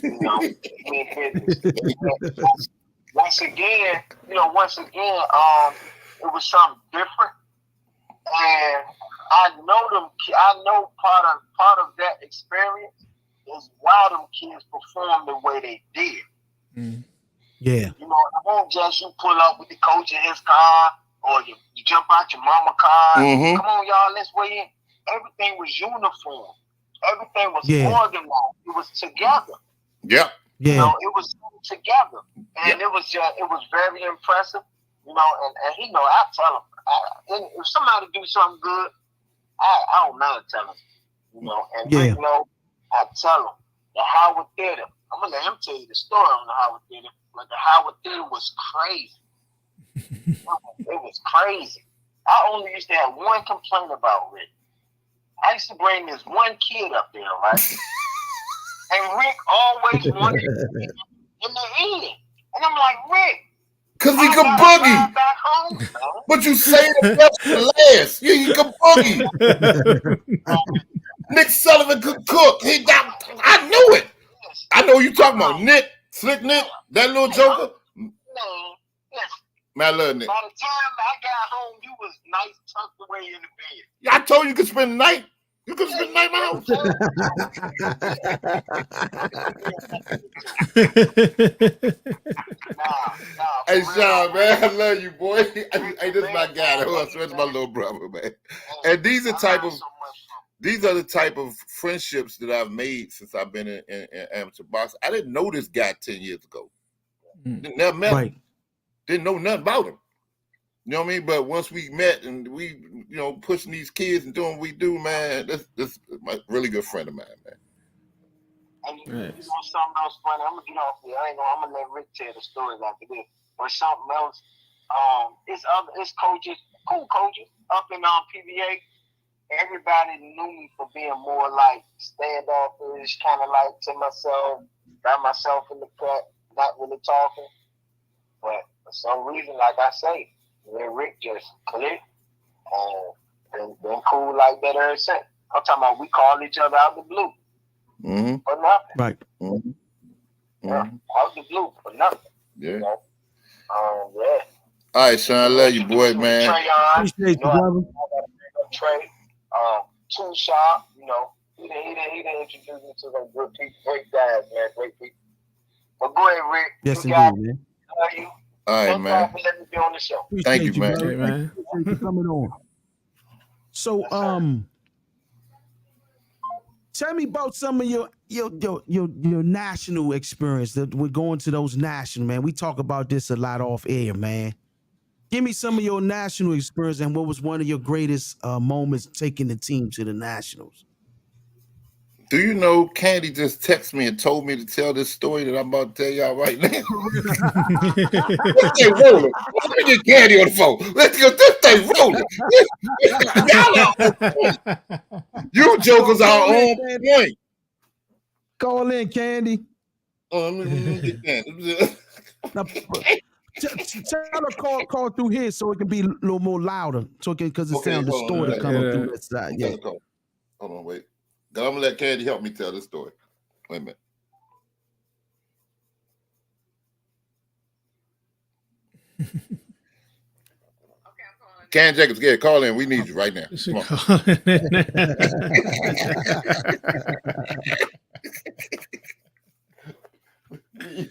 You know, they meant business. Once again, it was something different. And I know part of that experience is why them kids performed the way they did. Mm. Yeah. You know, it won't just you pull up with the coach in his car or you jump out your mama car. Mm-hmm. Come on, y'all, let's weigh in. Everything was uniform. Everything was organized. It was together. Yep. Yeah. You know, it was together. And it was very impressive. You know, and he know, I tell him, if somebody do something good, I don't mind telling him. You know, and Rick know, I tell him. The Howard Theater, I'm going to let him tell you the story on the Howard Theater, but the Howard Theater was crazy. It was crazy. I only used to have one complaint about Rick. I used to bring this one kid up there, right? And Rick always wanted to be in the end. And I'm like, Rick. Because he can boogie. Back home, But you say the best for last. You can boogie. Nick Sullivan could cook. I knew it. I know you talking about Nick, Slick Nick, that little joker. Man, I love Nick. By the time I got home, you was nice tucked away in the bed. Yeah, I told you could spend the night. You could spend the night in my house. Hey, Sean, man, I love you, boy. Hey, this is my guy. That's my little brother, man. And these are the type of friendships that I've made since I've been in amateur boxing. I didn't know this guy 10 years ago. Never met him. Didn't know nothing about him. You know what I mean? But once we met and we, pushing these kids and doing what we do, man, this is a really good friend of mine, man. And you know something else funny? I'm going to get off here. I'm going to let Rick tell the stories after this. But something else, It's coaches, cool coaches up in PVA. Everybody knew me for being more like standoffish, kind of like to myself, got myself in the cut, not really talking. But for some reason, like I say, me and Rick just clicked and been cool like that ever since. I'm talking about we call each other out the blue for nothing. Right. Yeah, out the blue for nothing. Yeah. You know? Yeah. All right, Sean, I love you, boy, man. Appreciate you, brother. Trey, Too Sharp, you know, he didn't introduce me to some good people, great guys, man, great people. But go ahead, Rick. Yes, you indeed, man. love you. All right, Thank man. God for letting me be on the show. Appreciate Thank you, man. brother. Hey, man. Appreciate you coming on. So, tell me about some of your national experience. That we're going to those national, man. We talk about this a lot off air, man. Give me some of your national experience and what was one of your greatest moments taking the team to the nationals. Do you know Candy just texted me and told me to tell this story that I'm about to tell y'all right now? This thing rolling. Let me get Candy on the phone. Let's get this thing rolling. You jokers are on point. Call in, Candy. Oh, let me get Candy. Now, tell her call through here so it can be a little more louder, so it can because it Okay, sounds hold on, distorted coming through that side. Yeah. Hold on, wait. I'm gonna let Candy help me tell this story. Wait a minute. Candy Jacobs, yeah, call in. We need you right now. Come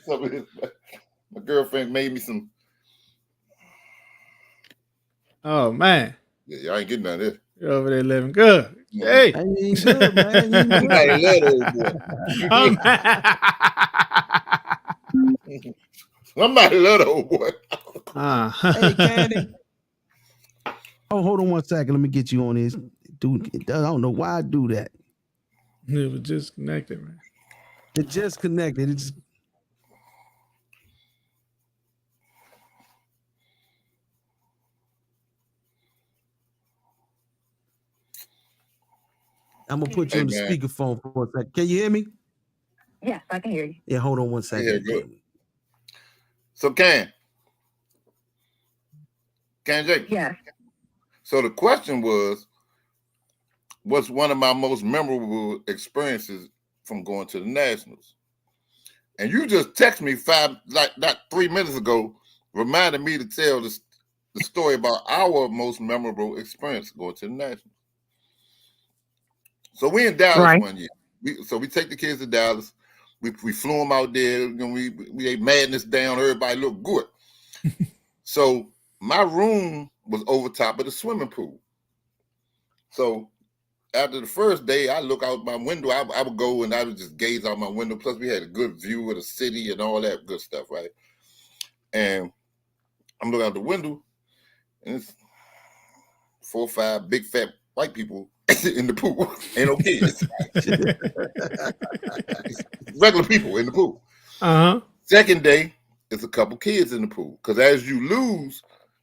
on. My girlfriend made me some. Oh man, Yeah, y'all ain't getting none of this. you're over there living good. No. Hey, I ain't good, man. You ain't good. Somebody love old boy. Somebody love the old boy. Hey, Candy. Oh, hold on 1 second. Let me get you on this. Dude, I don't know why I do that. It was just connected, man. It just connected. It's I'm gonna put you on the speakerphone for a second. Can you hear me? Yes, I can hear you. Yeah, hold on 1 second. Yeah, good. So Can Jake. Yes. So the question was, what's one of my most memorable experiences from going to the Nationals? And you just texted me 3 minutes ago, reminded me to tell the story about our most memorable experience going to the Nationals. So we in Dallas one year. We take the kids to Dallas. We flew them out there. You know, we ate madness down. Everybody looked good. So my room was over top of the swimming pool. So after the first day, I look out my window. I would go and I would just gaze out my window. Plus, we had a good view of the city and all that good stuff, right? And I'm looking out the window, and it's 4 or 5 big fat white people in the pool. Ain't no kids. Regular people in the pool. Second day, it's a couple kids in the pool. Because as you lose,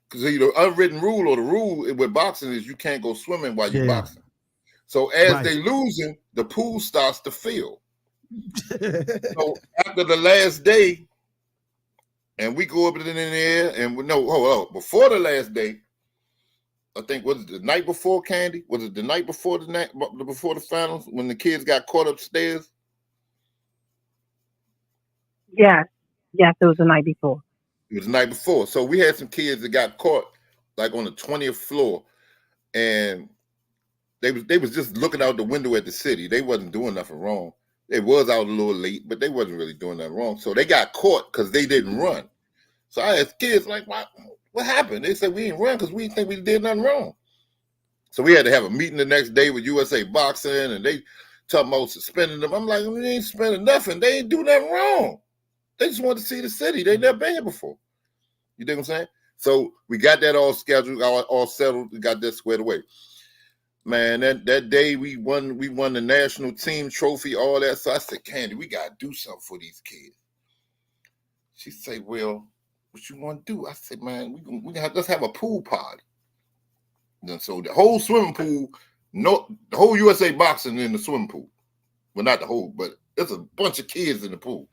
because the unwritten rule or the rule with boxing is you can't go swimming while you're boxing. So as they losing, the pool starts to fill. So after the last day, and we go up in there, and before the last day, I think was it the night before, Candy? Was it the night before before the finals when the kids got caught upstairs? Yes, it was the night before. It was the night before. So we had some kids that got caught like on the 20th floor, and they was just looking out the window at the city. They wasn't doing nothing wrong. They was out a little late, but they wasn't really doing nothing wrong. So they got caught because they didn't run. So I asked kids like, what happened? They said we didn't run because we didn't think we did nothing wrong. So we had to have a meeting the next day with USA Boxing, and they talking about suspending them. I'm like, we ain't suspending nothing. They ain't do nothing wrong. They just wanted to see the city. They never been here before. You dig what I'm saying? So we got that all scheduled, all settled. We got that squared away. Man, that day we won the national team trophy, all that. So I said, Candy, we gotta do something for these kids. She said, well, what you want to do? I said, man, let's have a pool party. And so the whole swimming pool, the whole USA Boxing in the swimming pool. Well, not the whole, but there's a bunch of kids in the pool.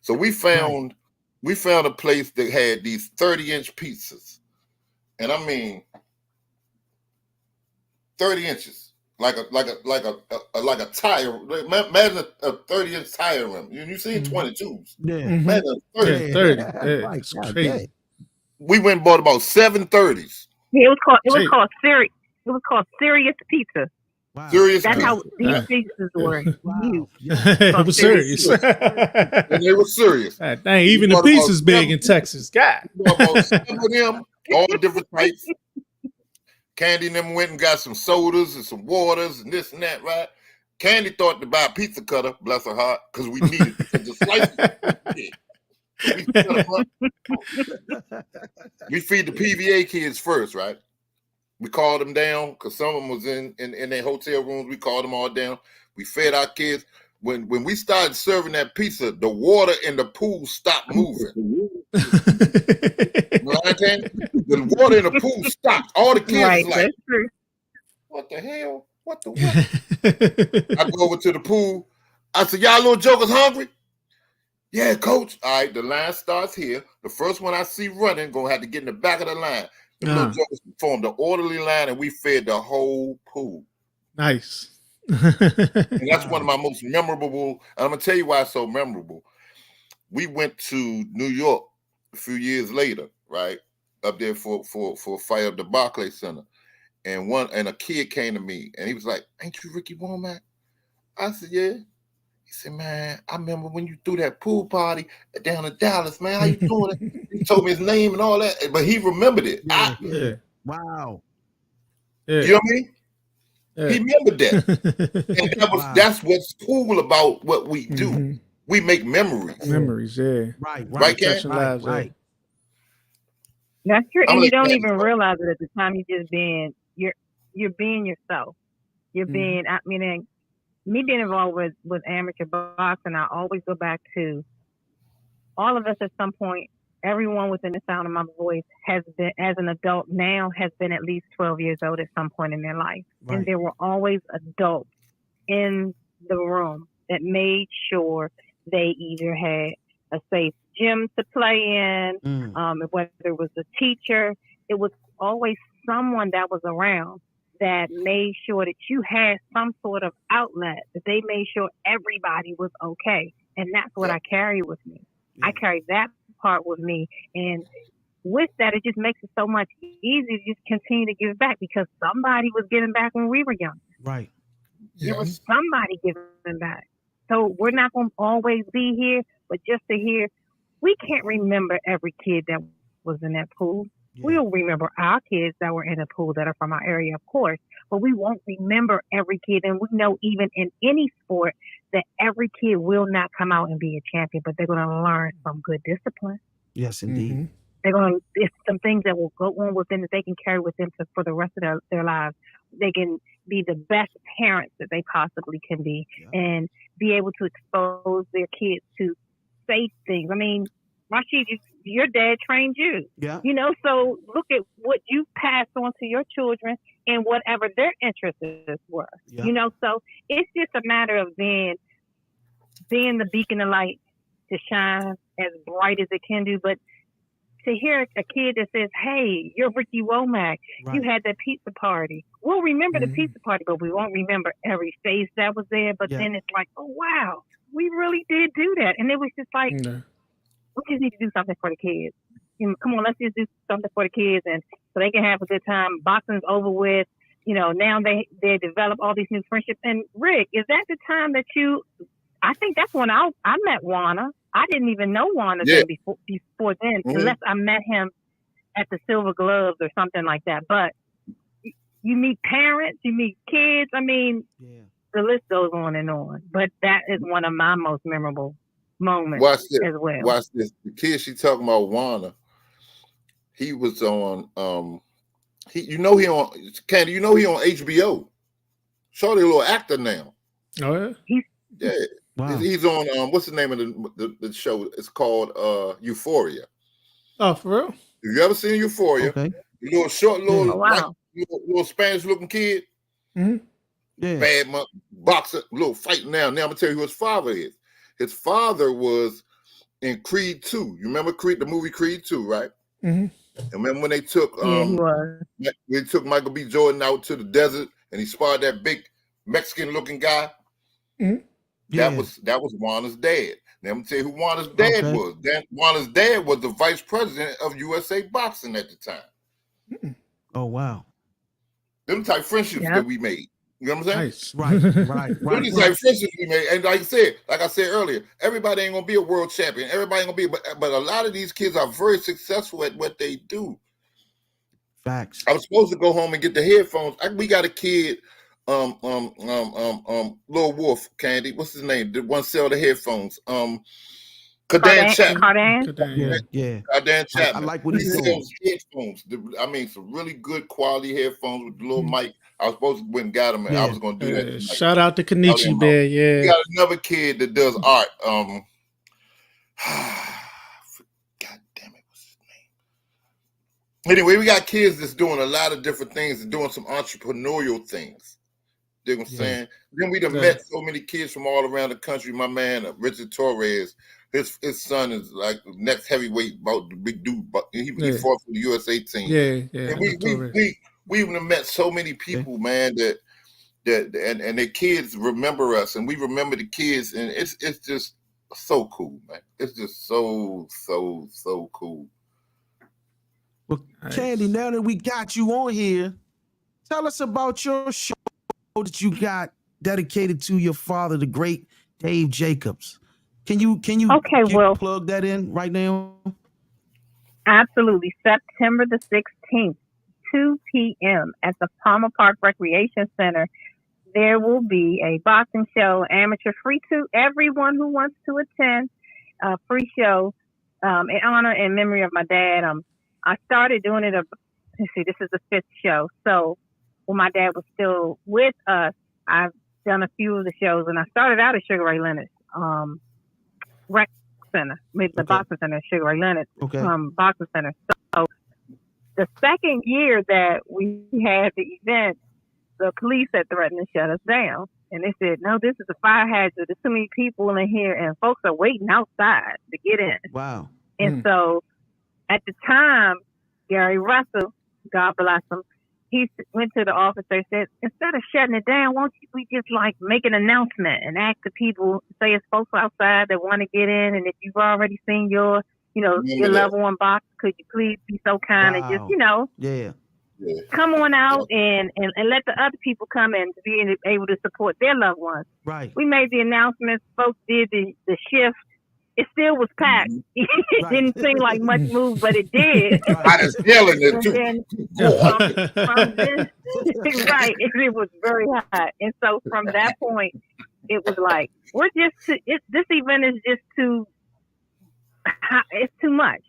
So we found a place that had these 30-inch pizzas. And I mean 30 inches. Like a tire. Imagine a 30-inch tire rim. You seen 22s. Yeah. Imagine a 30. Yeah, 30. Yeah, Yeah, right, it's God crazy. dang. We went and bought about 7 30s. Yeah, it was Gee. called Serious. It was called Serious Pizza. Wow. Serious That's pizza. how these Yeah. pizzas were. Wow. Huge. It was serious. And they were serious. God dang, even the bought about pizza's big 7 in Texas. God. We bought about 7 of them, all different types. Candy and them went and got some sodas and some waters and this and that, right? Candy thought to buy a pizza cutter, bless her heart, because we needed it. Because the slices we feed the PVA kids first, right? We called them down because some of them was in their hotel rooms. We called them all down. We fed our kids. When we started serving that pizza, the water in the pool stopped moving. You know what I'm saying? The water in the pool stopped. All the kids Right, was like, that's true. what the hell? What the what? I go over to the pool. I said, y'all little jokers hungry? Yeah, coach. All right, the line starts here. The first one I see running, gonna have to get in the back of the line. The little jokers formed the orderly line, and we fed the whole pool. Nice. And that's one of my most memorable. I'm gonna tell you why it's so memorable. We went to New York a few years later, right? Up there for a fight at the Barclays Center. And a kid came to me and he was like, "Ain't you Ricky Womack?" I said, "Yeah." He said, "Man, I remember when you threw that pool party down in Dallas, man. How you doing it?" He told me his name and all that, but he remembered it. Yeah. Wow. Yeah. You know what I mean? Yeah. He remembered that. And that's what's cool about what we do. Mhm. We make memories. Memories, yeah. Right. Right, Ken? Touching Right. lives, yeah. Right. That's true. I'm And you like don't that. even realize it at the time. You just you're being yourself. You're Mhm. being, I mean, and me being involved with amateur boxing, I always go back to all of us at some point, everyone within the sound of my voice has been, as an adult now, has been at least 12 years old at some point in their life. Right. And there were always adults in the room that made sure they either had a safe gym to play in, whether it was a teacher, it was always someone that was around that made sure that you had some sort of outlet, that they made sure everybody was okay. And that's what I carry with me. Yeah. I carry that part with me. And with that, it just makes it so much easier to just continue to give back because somebody was giving back when we were young. Right. There was somebody giving back. So we're not going to always be here, but just to hear, we can't remember every kid that was in that pool. Yeah. We'll remember our kids that were in the pool that are from our area, of course, but we won't remember every kid. And we know even in any sport that every kid will not come out and be a champion, but they're going to learn some good discipline. Yes, indeed. Mhm. They're going to, it's some things that will go on with them that they can carry with them for the rest of their lives. They can be the best parents that they possibly can be and be able to expose their kids to safe things. I mean, Rashid, your dad trained you. Yeah. You know, so look at what you passed on to your children and whatever their interests were. Yeah. You know, so it's just a matter of being the beacon of light to shine as bright as it can do. But to hear a kid that says, "Hey, you're Ricky Womack. Right. You had that pizza party." We'll remember the pizza party, but we won't remember every face that was there. But then it's like, oh, wow, we really did do that. And it was just like, Yeah. we just need to do something for the kids. You know, come on, let's just do something for the kids and so they can have a good time. Boxing's over with. You know, now they develop all these new friendships. And Rick, is that the time that I think that's when I met Juana. I didn't even know Juana then before then, unless I met him at the Silver Gloves or something like that. But you meet parents, you meet kids. I mean, the list goes on and on. But that is one of my most memorable moments Watch this. as well. Watch this. The kid she talking about, Juana, he was on he on Candy, he on HBO. Shorty a little actor now. Oh, yeah? Yeah. Wow. He's on what's the name of the show? It's called Euphoria. Oh, for real? Have you ever seen Euphoria? Okay. The little short, Yeah. little Oh, wow. little Spanish looking kid, Hmm. Yeah. bad boxer, little fight now. Now I'm gonna tell you who his father is. His father was in Creed 2. You remember Creed, the movie Creed 2, right? Hmm. And remember when they took Yeah, he was. Michael B. Jordan out to the desert and he sparred that big Mexican looking guy? Hmm. Yeah. That was Juana's dad. Now I'm gonna tell you who Juana's dad Okay. was. Juana's dad was the vice president of USA Boxing at the time. Oh wow. Them type friendships Yeah. that we made. You know what I'm saying? Nice. Right. Right. Them Right. the type friendships we made. And like I said earlier, everybody ain't gonna be a world champion. Everybody ain't gonna be, but a lot of these kids are very successful at what they do. Facts. I was supposed to go home and get the headphones. We got a kid, Lil Wolf, Candy. What's his name? The one sell the headphones. Kadan Chapman. Cardan? Good day, Yeah. Yeah. Kadan I Chapman. like what He he's doing. sells headphones. I mean, some really good quality headphones with the little mic. I was supposed to went and got them, and I Yeah. was going to do that tonight. Shout out to Tell Kenichi him Bear. We Yeah. got another kid that does art. God damn it, what's his name? Anyway, we got kids that's doing a lot of different things and doing some entrepreneurial things. You know what I'm saying? Then we done met so many kids from all around the country. My man, Richard Torres, his son is like the next heavyweight, about the big dude. But he fought for the USA team. Yeah. And we even met so many people, man, that and their kids remember us, and we remember the kids, and it's just so cool, man. It's just so cool. Well, Candy, now that we got you on here, tell us about your show that you got dedicated to your father, the great Dave Jacobs. Can you plug that in right now? Absolutely. September the 16th, 2 p.m. at the Palmer Park Recreation Center. There will be a boxing show, amateur, free to everyone who wants to attend. A free show in honor and memory of my dad. I started doing it. This is the 5th show. So when my dad was still with us, I've done a few of the shows, and I started out at Sugar Ray Leonard's rec center, maybe the boxing center at Sugar Ray Leonard's boxing center. So the second year that we had the event, the police had threatened to shut us down. And they said, no, this is a fire hazard. There's too many people in here, and folks are waiting outside to get in. Wow. And so at the time, Gary Russell, God bless him, he went to the officer and said, instead of shutting it down, won't we just like make an announcement and ask the people, say it's folks outside that want to get in, and if you've already seen your level 1 box, could you please be so kind and just, come on out and let the other people come in to be able to support their loved ones. Right. We made the announcements. Folks did the shift. It still was packed. It didn't seem like much move, but it did. I was yelling it too. From this, right, it was very hot. And so from that point, it was like, this event is just it's too much.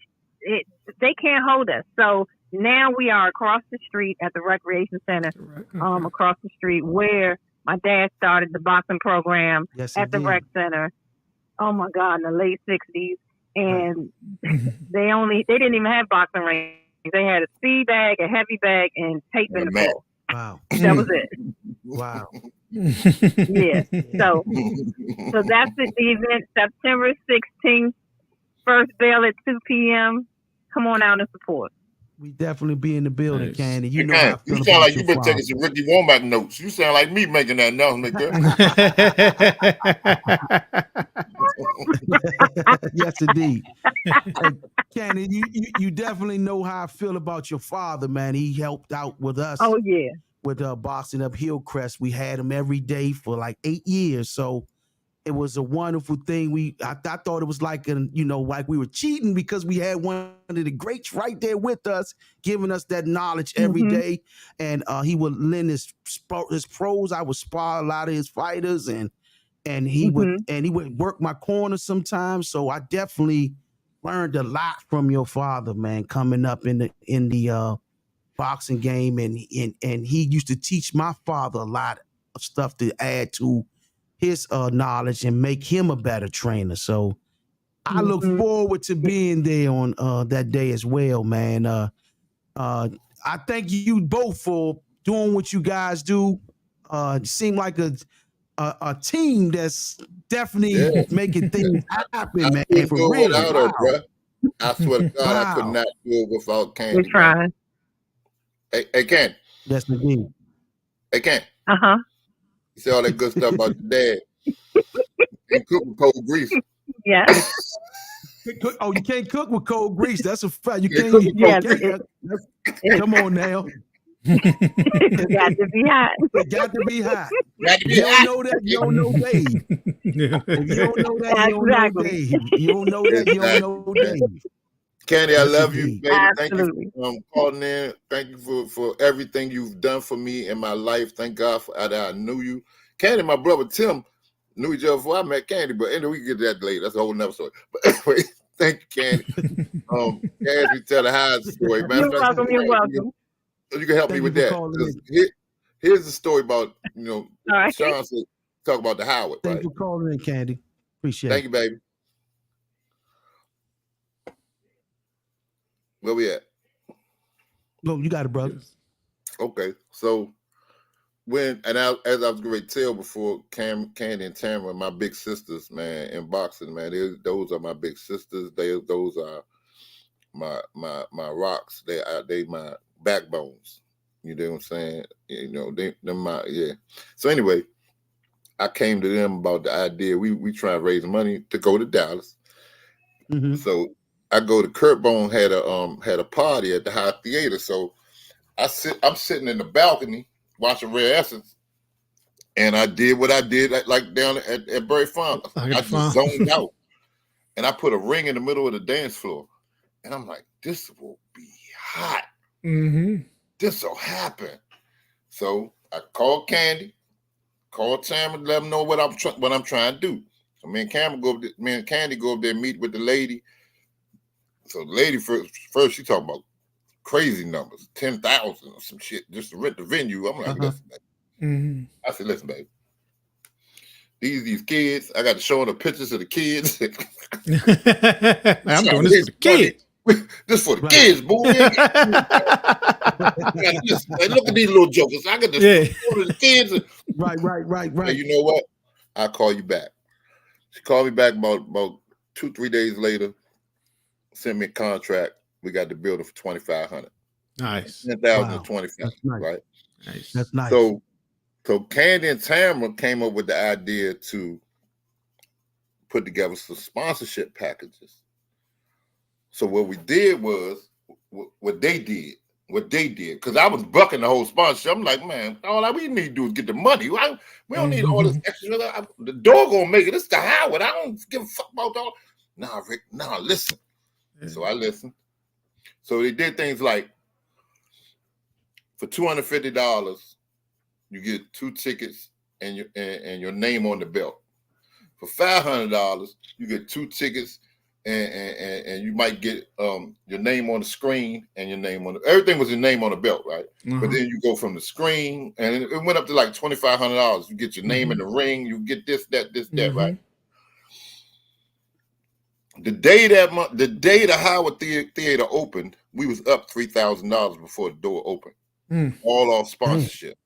They can't hold us. So now we are across the street at the recreation center, across the street where my dad started the boxing program at the rec center. Oh my God, in the late 60s. And they didn't even have boxing rings. They had a speed bag, a heavy bag, and tape in the floor. Wow. That was it. Wow. Yeah. So that's the event, September 16th, first bell at 2 p.m. Come on out and support. We definitely be in the building, Nice. Candy. You know, You sound like you've been taking some Ricky Womack notes. You sound like me making that announcement there. Yes, indeed. Candy, you definitely know how I feel about your father, man. He helped out with us. Oh yeah. With boxing up Hillcrest, we had him every day for like 8 years. So it was a wonderful thing. I thought it was like like we were cheating because we had one of the greats right there with us, giving us that knowledge every day. And he would lend his pros. I would spar a lot of his fighters, and he would work my corner sometimes. So I definitely learned a lot from your father, man, coming up in the boxing game, and he used to teach my father a lot of stuff to add to his knowledge and make him a better trainer. So I look forward to being there on that day as well, man. I thank you both for doing what you guys do. Seem like a team that's definitely making things happen, I man. couldn't For do it real. without her, Wow. bro. I swear to God, I could Wow. not do it without We're Candy. Man. trying. Hey, Candy. Yes, indeed. Hey, Candy. Uh-huh. You say all that good stuff about your dad. And cook with cold grease. Yes. Oh, you can't cook with cold grease. That's a fact. You Yeah, can't. cook with You Yes. can't. Come on now. It got to be hot. It got to be hot. Got to If be you don't hot. know that, you don't know Dave. If you don't know that, you don't know Exactly. Dave. You don't know that, you don't know Dave. Candy, I Yes, love you, indeed. baby. Absolutely. Thank you for calling in. Thank you for everything you've done for me in my life. Thank God that I knew you. Candy, my brother Tim, knew each other before I met Candy, but anyway, we can get to that later. That's a whole nother story. But anyway, thank you, Candy. As we tell the Hyde story, man. You're welcome. You're welcome. You can help me Thank with you for that. calling 'Cause in. here's the story about, All right. Sean said, talk about the Howard, Thank right? you for calling in, Candy. Appreciate Thank it. you, baby. Where we at? No, you got it, brother. Okay, so as I was going to tell before, Candy and Tamara, my big sisters, man, in boxing, man, those are my big sisters. Those are my rocks. They my backbones. You know what I'm saying? They're my So anyway, I came to them about the idea. We try to raise money to go to Dallas. Mhm. So I go to Kurt Bone had a party at the High Theater. So I'm sitting in the balcony watching Rare Essence, and I did what I did like down at Berry Farm. I just zoned out, and I put a ring in the middle of the dance floor, and I'm like, this will be hot. Mm-hmm. This will happen. So I called Candy, called Tamara, let them know what I'm trying to do. So me and Candy go up there, meet with the lady. So the lady first she talking about crazy numbers, 10,000 or some shit, just to rent the venue. I'm like, listen, baby. Mm-hmm. I said, listen, baby. These kids, I got to show them the pictures of the kids. I'm doing this for the kids. This for the Right. kids, boy. Hey, look at these little jokers. I got to show the kids. Right. Hey, you know what? I'll call you back. She called me back about 2-3 days later, sent me a contract. We got the building for $2,500. Nice. 10,000 Wow. to 25, That's nice. right? Nice. That's nice. So Candy and Tamara came up with the idea to put together some sponsorship packages. So what we did was what they did, because I was bucking the whole sponsorship. I'm like, man, all we need to do is get the money. We don't need all this extra. The door gonna make it. It's the Howard. I don't give a fuck about all. Nah, Rick. Nah, listen. So I listened. So they did things like, for $250, you get 2 tickets and your name on the belt. For $500, you get 2 tickets and you might get your name on the screen and your name on everything was your name on the belt, right? But then you go from the screen and it went up to like $2,500. You get your name in the ring, you get this, that, right? The day the Howard Theater opened, we was up $3,000 before the door opened. All off sponsorship.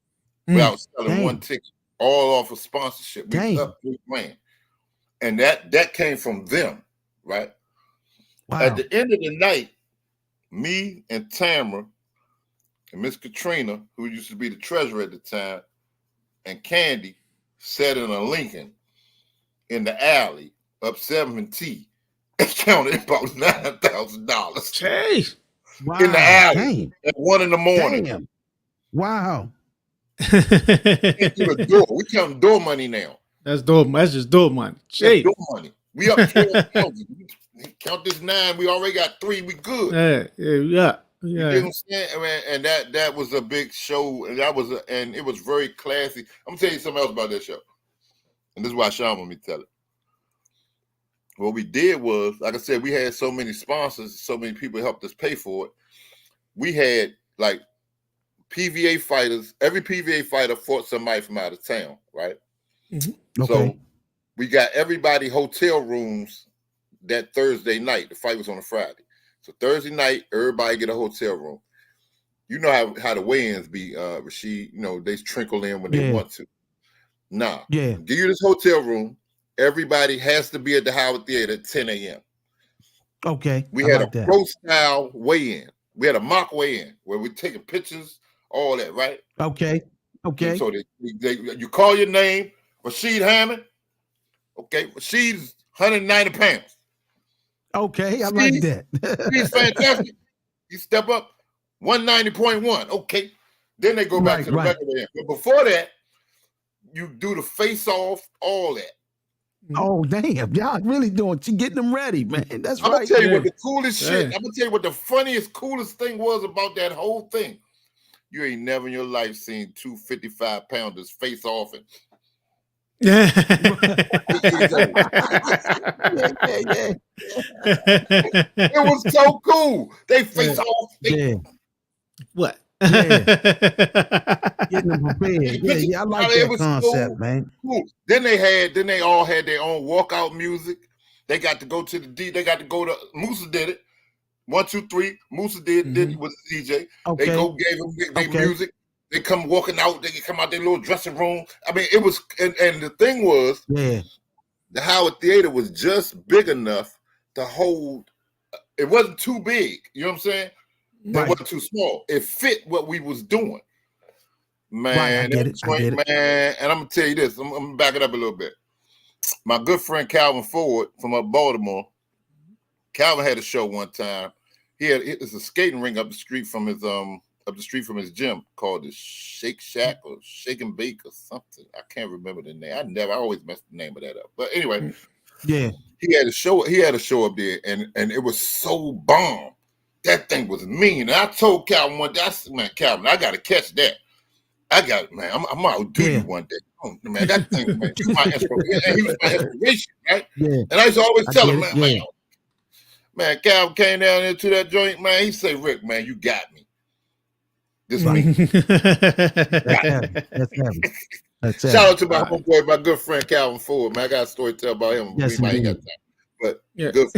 Without selling one ticket. All off of sponsorship. We was up $3,000. And that came from them, right? Wow. At the end of the night, me and Tamara and Miss Katrina, who used to be the treasurer at the time, and Candy sat in a Lincoln in the alley up 7th and counted about $9,000. Hey. Wow. In the alley Damn. at 1 a.m. Damn. Wow. Through the door. We counting door money now. That's dope. That's just dope money. That's door money. We up 12,000. Count this 9. We already got 3. We good. Yeah. You know what I'm saying? And that was a big show, and it was very classy. I'm gonna tell you something else about that show, and this is why Sean want me to tell it. What we did was, like I said, we had so many sponsors, so many people helped us pay for it. We had like PVA fighters. Every PVA fighter fought somebody from out of town, right? Okay. So we got everybody hotel rooms that Thursday night. The fight was on a Friday. So Thursday night, everybody get a hotel room. You know how the weigh-ins be, Rashid. You know, they trickle in when they want to. Nah. Yeah. Give you this hotel room. Everybody has to be at the Howard Theater at 10 a.m. Okay. We had a pro-style weigh-in. We had a mock weigh-in where we're taking pictures, all that, right? Okay. Okay. So you call your name, Rashid Hammond. Okay, Rashid's 190 pounds. Okay, I like that. He's fantastic. You step up 190.1. Okay. Then they go back to the regular end. But before that, you do the face-off, all that. Oh, damn. Y'all really doing, getting them ready, man. That's I'm right. going to tell you what the coolest shit, I'm going to tell you what the funniest, coolest thing was about that whole thing. You ain't never in your life seen 2 55-pounders face off and Yeah. It was so cool. They face off. What? Getting them prepared. Yeah, I like that concept, man. Cool. Then they all had their own walkout music. They got to go to they got to go to Musa did it. 1, 2, 3. Musa did with the DJ. Okay. They gave them their music. They come walking out. They come out their little dressing room. I mean, it was, and the thing was, the Howard Theater was just big enough to hold. It wasn't too big. You know what I'm saying? It wasn't too small. It fit what we was doing. Man, I get it. Man, and I'm gonna tell you this. I'm gonna back it up a little bit. My good friend Calvin Ford from up Baltimore. Calvin had a show one time. It's a skating ring up the street from his gym called the Shake Shack or Shake and Bake or something. I can't remember the name. I always mess the name of that up. But anyway, he had a show up there, and it was so bomb. That thing was mean. And I told Calvin one day, I said, man, Calvin, I gotta catch that. I got it, man. I'm out do you one day. Oh, man, that thing, man, you my inspiration. And he was my inspiration, right? Yeah. And I used to always tell him, man, Calvin came down into that joint, man. He say, Rick, man, you got me. This week. That's Shout out to my homeboy, my good friend Calvin Ford, man. I got a story to tell about him. Yes, we might got time. But good.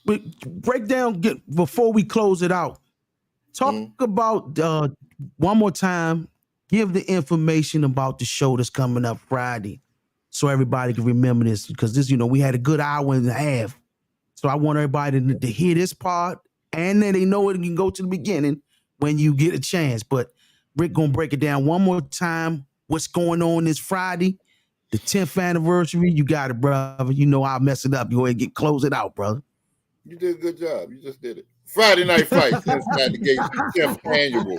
But break down before we close it out. Talk about one more time. Give the information about the show that's coming up Friday, so everybody can remember this, because this, we had a good hour and a half. So I want everybody to hear this part, and then they know it can go to the beginning when you get a chance. But Rick gonna break it down one more time. What's going on this Friday, the 10th anniversary? You got it, brother. I'll mess it up. You go ahead and close it out, brother. You did a good job. You just did it. Friday Night Fights Inside the Gates, the 10th annual.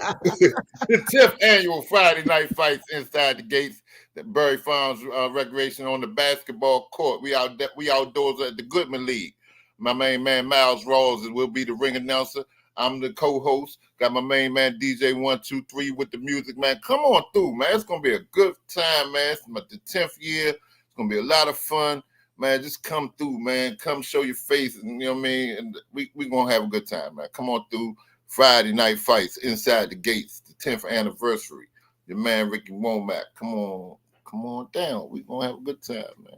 The 10th annual Friday Night Fights Inside the Gates, that Berry Farms Recreation on the basketball court. We outdoors at the Goodman League. My main man, Miles Rawls, will be the ring announcer. I'm the co-host. Got my main man, DJ 123 with the music, man. Come on through, man. It's going to be a good time, man. It's the 10th year. It's going to be a lot of fun. Man, just come through, man. Come show your face, and you know what I mean? And we going to have a good time, man. Come on through. Friday Night Fights Inside the Gates, the 10th anniversary. Your man, Ricky Womack. Come on down. We going to have a good time, man.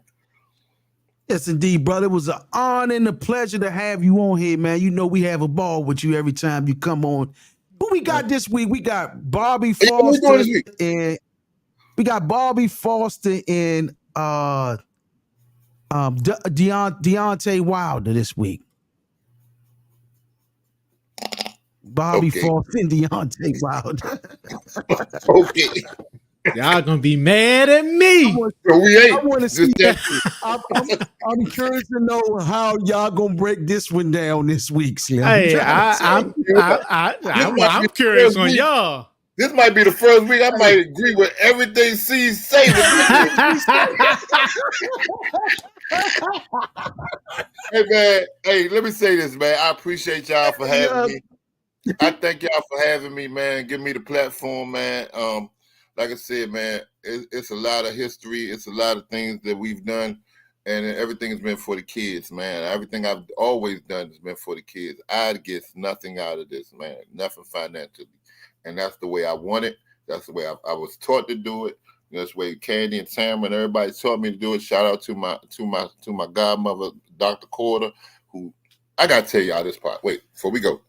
Yes, indeed, brother. It was an honor and a pleasure to have you on here, man. We have a ball with you every time you come on. Who we got this week? We got Bobby Foster and Deontay Wilder this week. Bobby Foster and Deontay Wilder. Okay. Y'all gonna be mad at me. I want to see that. I'm curious to know how y'all gonna break this one down this week, Slim. Hey, I'm curious on y'all. This might be the first week I might agree with everything C say. Hey man, let me say this, man. I appreciate y'all for having me. I thank y'all for having me, man. Give me the platform, man. Like I said, man, it's a lot of history. It's a lot of things that we've done, and everything has been for the kids, man. Everything I've always done has been for the kids. I get nothing out of this, man. Nothing financially. And that's the way I want it. That's the way I was taught to do it. That's where Candy and Tamara and everybody taught me to do it. Shout out to my godmother, Dr. Corder, who I gotta tell y'all this part. Wait, before we go.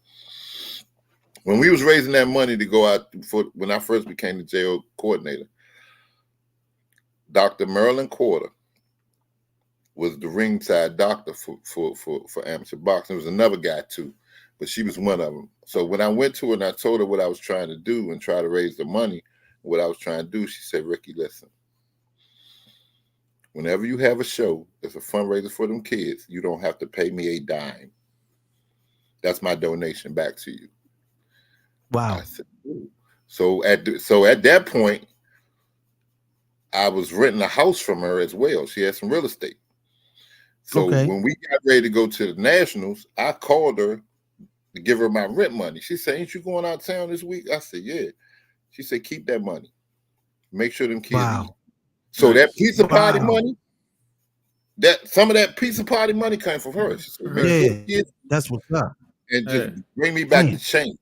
When we was raising that money to go out for when I first became the jail coordinator, Dr. Merlin Corder was the ringside doctor for amateur boxing. There was another guy too, but she was one of them. So when I went to her and I told her what I was trying to do and try to raise the money, what I was trying to do, she said, Ricky, listen, whenever you have a show that's a fundraiser for them kids, you don't have to pay me a dime. That's my donation back to you. Wow. I said, ooh. So at that point, I was renting a house from her as well. She had some real estate. So when we got ready to go to the Nationals, I called her to give her my rent money. She said, ain't you going out of town this week? I said, yeah. She said, keep that money. Make sure them kids eat. So that pizza party money, some of that pizza party money came from her. She said, that's what's up. And just bring me back the change.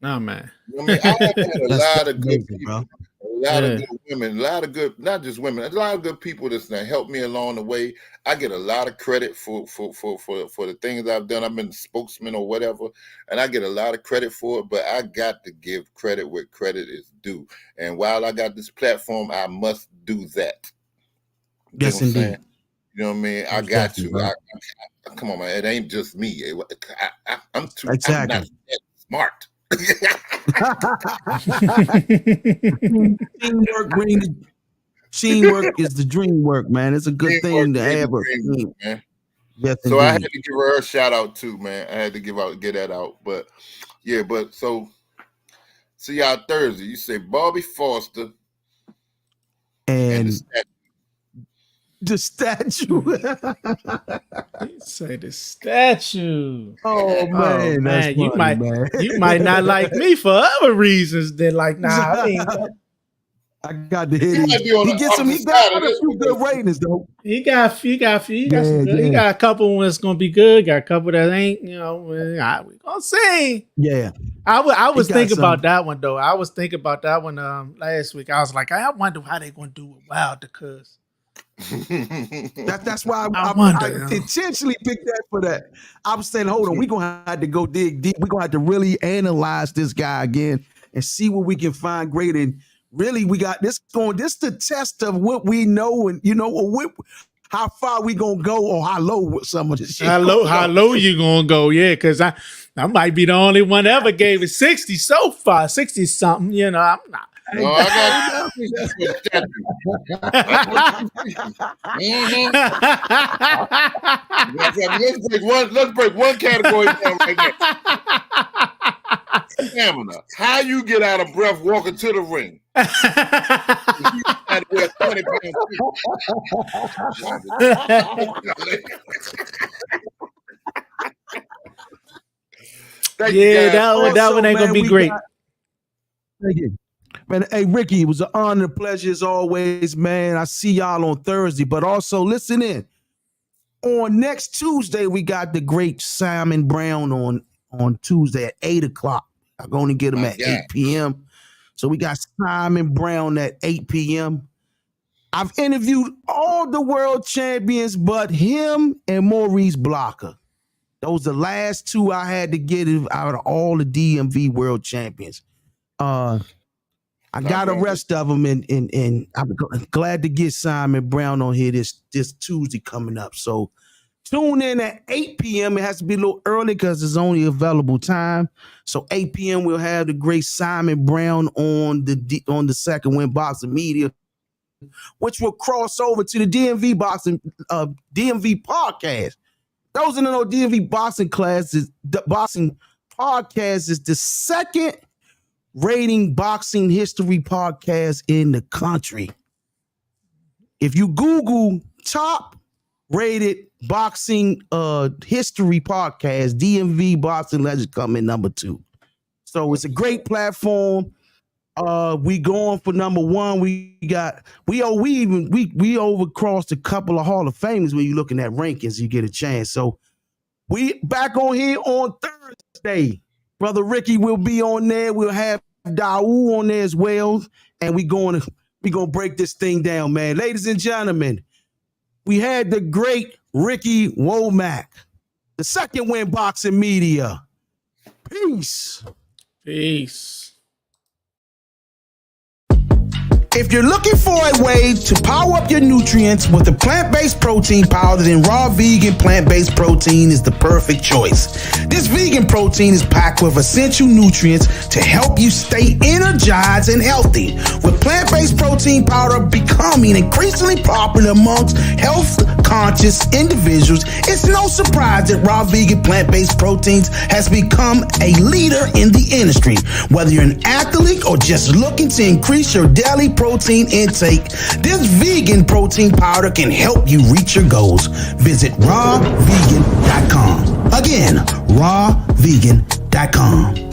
No, man. I mean, I have had a lot of good people, a lot of good women, a lot of good, not just women, a lot of good people that's helped me along the way. I get a lot of credit for the things I've done. I've been a spokesman or whatever, and I get a lot of credit for it, but I got to give credit where credit is due. And while I got this platform, I must do that. Yes, indeed. You know what I mean? I got to. Come on, man. It ain't just me. I'm too I'm not that smart. Teamwork is the dream work, man. It's a good thing to have a team. Yes, so I had to give her a shout out too, man. I had to get that out. But yeah, so see y'all Thursday. You say Bobby Foster and the statue. Say the statue. Oh man, that's funny, you might not like me for other reasons than like I got to hit him. He got a few good ratings though. He got a couple that's gonna be good. Got a couple that ain't. You know, we gonna see. Yeah, I was thinking about that one though. I was thinking about that one last week. I was like, I wonder how they gonna do with Wilder, cause. That's why I intentionally picked that for that. I was saying, hold on, we're gonna have to go dig deep. We're gonna have to really analyze this guy again and see what we can find great. And really, we got this going. This is the test of what we know, and how far we gonna go, or how low some of this shit. How low you gonna go? Yeah, because I might be the only one ever gave it 60 so far, 60 something. You know, I'm not. No, I got let's break one category down right now. Stamina. How you get out of breath walking to the ring? You had to wear 20 pounds. That one ain't gonna be great. Thank you. Man, hey, Ricky, it was an honor, a pleasure as always, man. I see y'all on Thursday, but also listen in. On next Tuesday, we got the great Simon Brown on Tuesday at 8 o'clock. I'm going to get him at 8 p.m. So we got Simon Brown at 8 p.m. I've interviewed all the world champions but him and Maurice Blocker. Those are the last two I had to get out of all the DMV world champions. I got the rest of them, and I'm glad to get Simon Brown on here this Tuesday coming up. So tune in at 8 p.m. It has to be a little early because it's only available time. So 8 p.m. we'll have the great Simon Brown on the Second Win Boxing Media, which will cross over to the DMV Boxing DMV podcast. Those in the know, DMV Boxing Boxing podcast is the second rating boxing history podcast in the country. If you Google top rated boxing history podcast, DMV Boxing Legends come in number 2. So it's a great platform. We going for number 1. We overcrossed a couple of Hall of Famers. When you're looking at rankings, you get a chance. So we back on here on Thursday. Brother Ricky will be on there. We'll have Dawu on there as well. And we going to We gonna break this thing down, man. Ladies and gentlemen, we had the great Ricky Womack, the second win boxing media. Peace. Peace. If you're looking for a way to power up your nutrients with a plant-based protein powder, then raw vegan plant-based protein is the perfect choice. This vegan protein is packed with essential nutrients to help you stay energized and healthy. With plant-based protein powder becoming increasingly popular amongst health-conscious individuals, it's no surprise that raw vegan plant-based proteins has become a leader in the industry. Whether you're an athlete or just looking to increase your daily protein intake, this vegan protein powder can help you reach your goals. Visit rawvegan.com. Again, rawvegan.com.